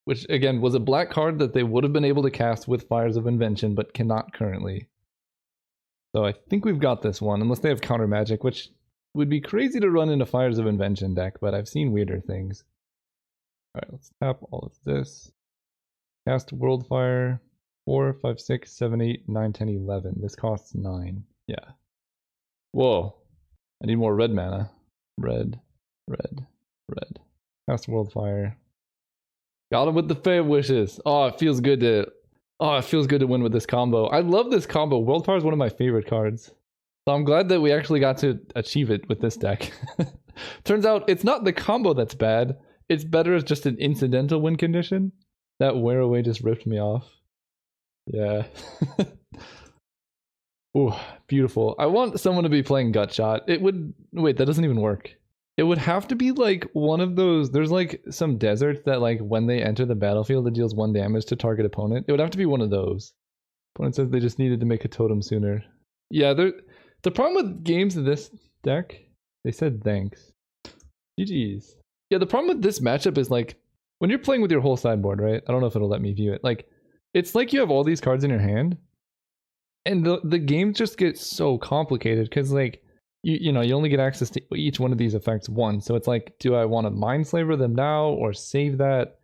which again was a black card that they would have been able to cast with Fires of Invention, but cannot currently. So I think we've got this one, unless they have Counter Magic, which would be crazy to run in a Fires of Invention deck, but I've seen weirder things. Alright, let's tap all of this. Cast Worldfire. 4, 5, 6, 7, 8, 9, 10, 11. This costs 9. Yeah. Whoa. I need more red mana. Red, red, red. Cast Worldfire. Got him with the Fae of Wishes. Oh, it feels good to... Oh, it feels good to win with this combo. I love this combo. Worldfire is one of my favorite cards. So I'm glad that we actually got to achieve it with this deck. Turns out it's not the combo that's bad. It's better as just an incidental win condition. That Wear Away just ripped me off. Yeah. Ooh, beautiful. I want someone to be playing Gutshot. It would... Wait, that doesn't even work. It would have to be like one of those... There's like some deserts that like when they enter the battlefield it deals 1 damage to target opponent. It would have to be one of those. Opponent says they just needed to make a totem sooner. Yeah, the problem with games of this deck... They said thanks. GG's. Yeah, the problem with this matchup is like... When you're playing with your whole sideboard, right? I don't know if it'll let me view it. Like... It's like you have all these cards in your hand, and the game just gets so complicated because like you know you only get access to each one of these effects once. So it's like, do I want to Mindslaver them now or save that?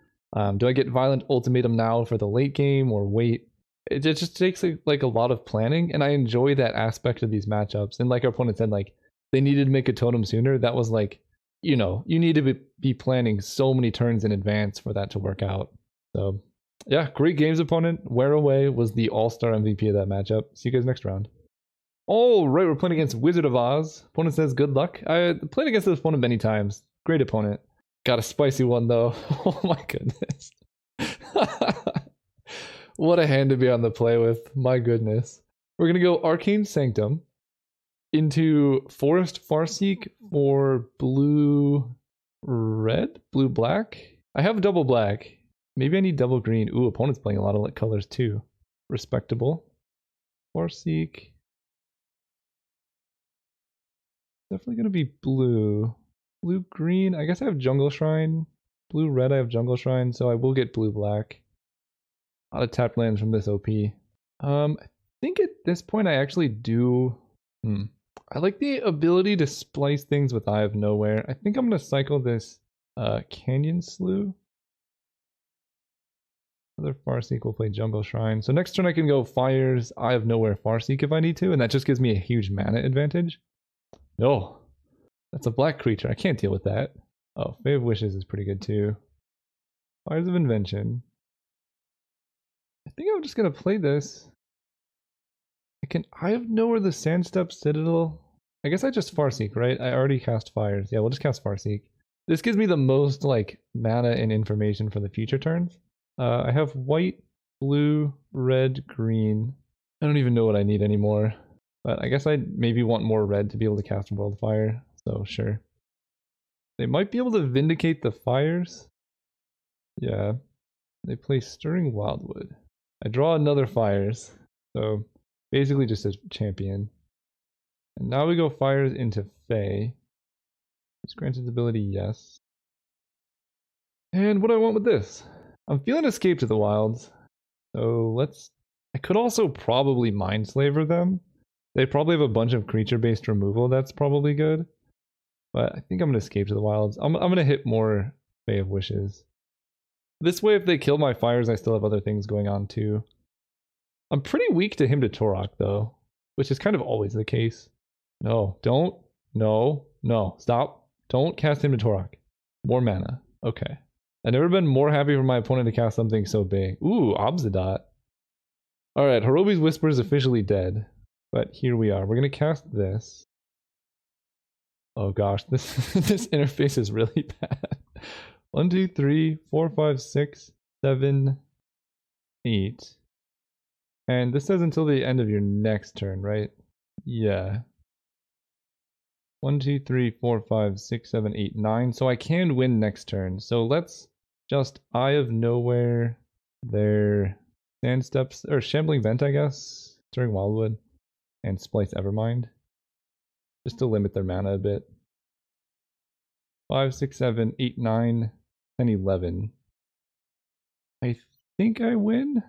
Do I get Violent Ultimatum now for the late game or wait? It just takes like a lot of planning, and I enjoy that aspect of these matchups. And like our opponent said, like they needed to make a totem sooner. That was like, you know, you need to be planning so many turns in advance for that to work out. So. Yeah, great games, opponent. Wear Away was the all-star MVP of that matchup. See you guys next round. All right, we're playing against Wizard of Oz. Opponent says good luck. I played against this opponent many times. Great opponent. Got a spicy one, though. Oh my goodness. What a hand to be on the play with. My goodness. We're going to go Arcane Sanctum into Forest Farseek for blue-red? Blue-black? I have double black. Maybe I need double green. Ooh, opponent's playing a lot of colors too. Respectable. Farseek. Definitely gonna be blue. Blue green. I guess I have Jungle Shrine. Blue red. I have Jungle Shrine, so I will get blue black. A lot of tapped lands from this OP. I think at this point I actually do. I like the ability to splice things with Eye of Nowhere. I think I'm gonna cycle this Canyon Slough. Another Farseek will play Jungle Shrine. So next turn I can go Fires, Eye of Nowhere, Farseek if I need to, and that just gives me a huge mana advantage. No, that's a black creature. I can't deal with that. Oh, Fae of Wishes is pretty good too. Fires of Invention. I think I'm just gonna play this. I have Nowhere the Sandstep Citadel. I guess I just Farseek, right? I already cast Fires. Yeah, we'll just cast Farseek. This gives me the most like mana and information for the future turns. I have white, blue, red, green. I don't even know what I need anymore. But I guess I maybe want more red to be able to cast Worldfire. So sure. They might be able to Vindicate the Fires. Yeah. They play Stirring Wildwood. I draw another Fires. So basically just a champion. And now we go Fires into Fae. It's granted ability, yes. And what do I want with this? I'm feeling Escape to the Wilds. So I could also probably Mindslaver them. They probably have a bunch of creature-based removal that's probably good. But I think I'm going to Escape to the Wilds. I'm going to hit more Fae of Wishes. This way, if they kill my Fires, I still have other things going on too. I'm pretty weak to Hymn to Torok, though, which is kind of always the case. No, don't. No, stop. Don't cast Hymn to Torok. More mana. Okay. I've never been more happy for my opponent to cast something so big. Ooh, Obzidot. Alright, Hirobi's Whisper is officially dead. But here we are. We're going to cast this. Oh gosh, this interface is really bad. 1, 2, 3, 4, 5, 6, 7, 8. And this says until the end of your next turn, right? Yeah. 1, 2, 3, 4, 5, 6, 7, 8, 9. So I can win next turn. So let's just Eye of Nowhere their Sandsteps, or Shambling Vent, I guess, during Wildwood, and Splice Evermind. Just to limit their mana a bit. 5, 6, 7, 8, 9, 10, 11. I think I win?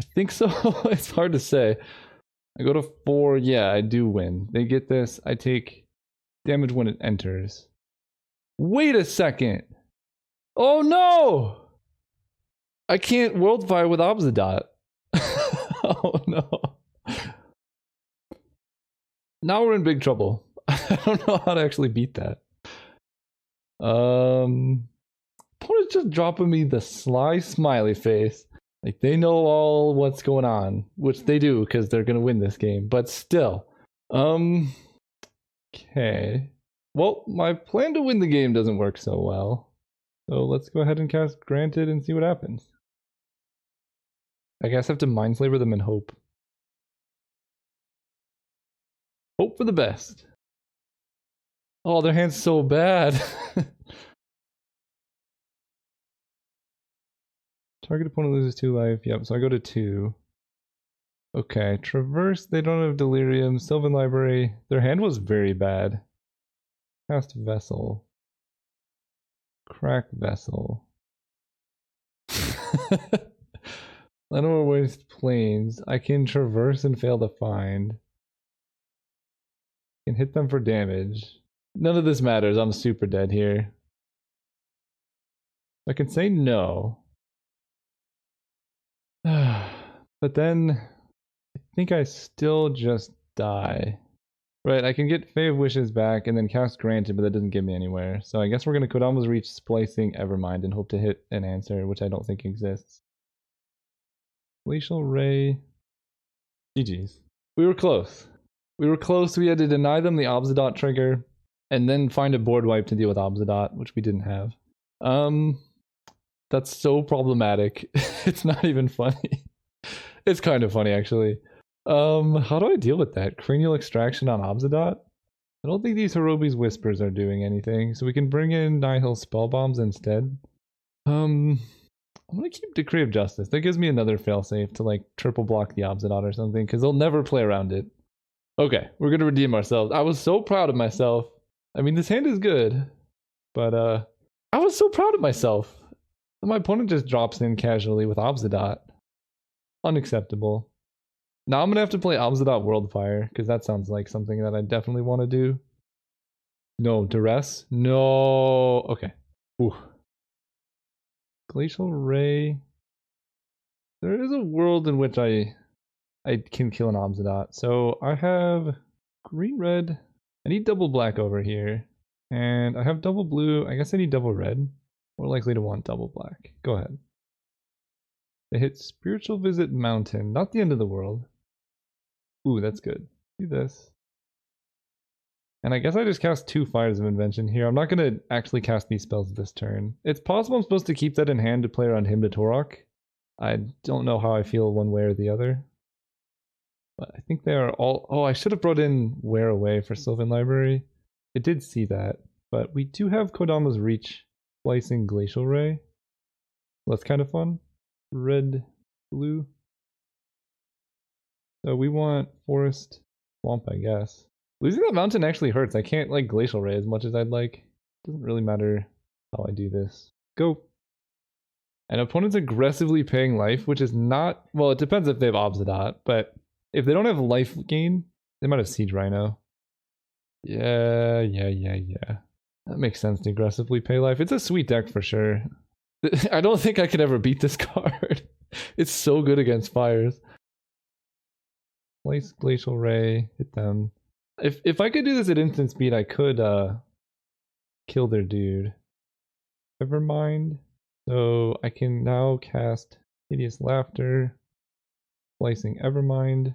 I think so. It's hard to say. I go to 4, yeah, I do win. They get this, I take damage when it enters. Wait a second! Oh no! I can't Worldfire with Obzidot. Oh no. Now we're in big trouble. I don't know how to actually beat that. Opponent's just dropping me the sly smiley face. Like, they know all what's going on, which they do because they're going to win this game, but still. Okay. Well, my plan to win the game doesn't work so well. So let's go ahead and cast Granted and see what happens. I guess I have to Mindslaver them and hope. Hope for the best. Oh, their hand's so bad. Target opponent loses 2 life. Yep, so I go to 2. Okay, Traverse, they don't have Delirium. Sylvan Library, their hand was very bad. Cast Vessel. Crack Vessel. Llanowar Waste Plains. I can Traverse and fail to find. I can hit them for damage. None of this matters, I'm super dead here. I can say no. But then I think I still just die. Right, I can get Fae of Wishes back and then cast Granted, but that doesn't get me anywhere. So I guess we're going to Kodama's Reach, Splicing Evermind, and hope to hit an answer, which I don't think exists. Glacial Ray. GG's. We were close. We were close. We had to deny them the Obzidot trigger, and then find a board wipe to deal with Obzidot, which we didn't have. That's so problematic. It's not even funny. It's kind of funny, actually. How do I deal with that? Cranial Extraction on Obzidot? I don't think these Hirobi's Whispers are doing anything, so we can bring in Nihil Spellbombs instead. I'm gonna keep Decree of Justice. That gives me another failsafe to like triple block the Obsidian or something, because they'll never play around it. Okay, we're gonna redeem ourselves. I was so proud of myself. I mean, this hand is good, but I was so proud of myself. My opponent just drops in casually with Obsidian. Unacceptable. Now I'm gonna have to play Obsidian Worldfire, because that sounds like something that I definitely want to do. No, Duress? No. Okay. Ooh. Glacial Ray. There is a world in which I can kill an Obsidian. So I have green red. I need double black over here. And I have double blue. I guess I need double red. More likely to want double black. Go ahead. They hit Spiritual Visit Mountain. Not the end of the world. Ooh, that's good. Do this. And I guess I just cast 2 Fires of Invention here. I'm not going to actually cast these spells this turn. It's possible I'm supposed to keep that in hand to play around him to Torok. I don't know how I feel one way or the other. But I think they are all... Oh, I should have brought in Wear Away for Sylvan Library. It did see that. But we do have Kodama's Reach splicing Glacial Ray. That's kind of fun. Red, blue. So we want Forest, Swamp, I guess. Losing that mountain actually hurts. I can't like Glacial Ray as much as I'd like. Doesn't really matter how I do this. Go. And opponent's aggressively paying life, which is not... Well, it depends if they have Obsidian, but if they don't have life gain, they might have Siege Rhino. Yeah. That makes sense to aggressively pay life. It's a sweet deck for sure. I don't think I could ever beat this card. It's so good against fires. Place Glacial Ray, hit them. If I could do this at instant speed, I could kill their dude. Never mind. So I can now cast Hideous Laughter, Slicing Evermind.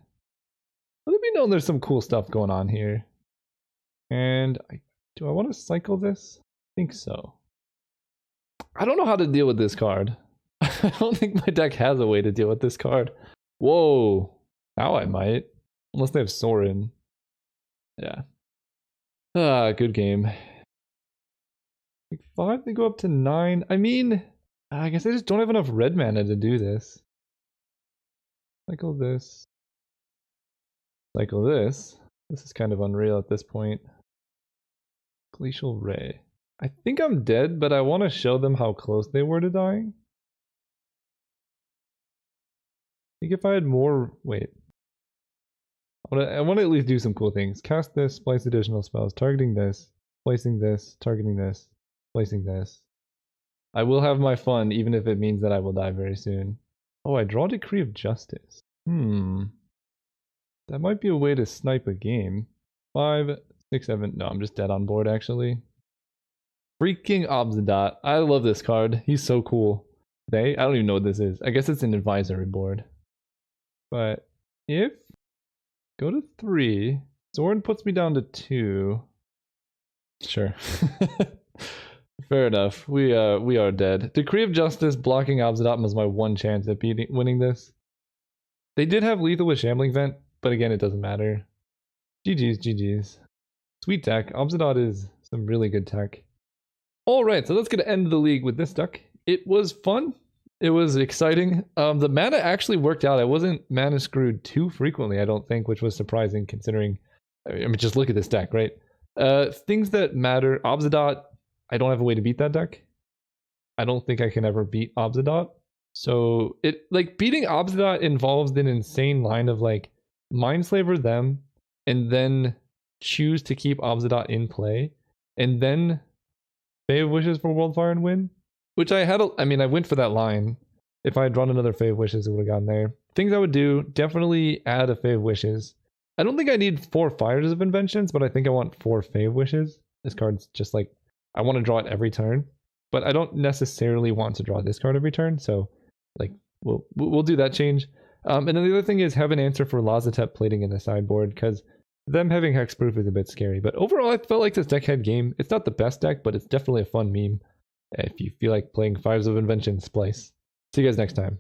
Let me know there's some cool stuff going on here. And do I want to cycle this? I think so. I don't know how to deal with this card. I don't think my deck has a way to deal with this card. Whoa. Now I might. Unless they have Sorin. Yeah. Good game. Like 5, they go up to 9. I mean, I guess I just don't have enough red mana to do this. Cycle this. Cycle this. This is kind of unreal at this point. Glacial Ray. I think I'm dead, but I want to show them how close they were to dying. I think if I had more... Wait. I want to at least do some cool things. Cast this, splice additional spells, targeting this, placing this, targeting this, placing this. I will have my fun, even if it means that I will die very soon. Oh, I draw Decree of Justice. That might be a way to snipe a game. 5, 6, 7. No, I'm just dead on board, actually. Freaking Obsidian. I love this card. He's so cool. I don't even know what this is. I guess it's an advisory board. But if... Go to 3. Sorin puts me down to 2. Sure. Fair enough. We are dead. Decree of Justice blocking Obsidian was my one chance at winning this. They did have lethal with Shambling Vent, but again, it doesn't matter. GG's. Sweet deck. Obsidian is some really good tech. Alright, so let's get to end the league with this deck. It was fun. It was exciting. The mana actually worked out. I wasn't mana screwed too frequently, I don't think, which was surprising considering... I mean, just look at this deck, right? Things that matter. Obsidian, I don't have a way to beat that deck. I don't think I can ever beat Obsidian. So, beating Obsidian involves an insane line of, Mindslaver them, and then choose to keep Obsidian in play, and then Fae of Wishes for Worldfire and win. Which I went for that line. If I had drawn another Fae of Wishes, it would have gotten there. Things I would do, definitely add a Fae of Wishes. I don't think I need 4 Fires of Inventions, but I think I want 4 Fae of Wishes. This card's just I want to draw it every turn. But I don't necessarily want to draw this card every turn, so we'll do that change. And then the other thing is have an answer for Lazatep plating in the sideboard, because them having Hexproof is a bit scary. But overall, I felt like this deck had game. It's not the best deck, but it's definitely a fun meme. If you feel like playing Fires of Invention, Splice. See you guys next time.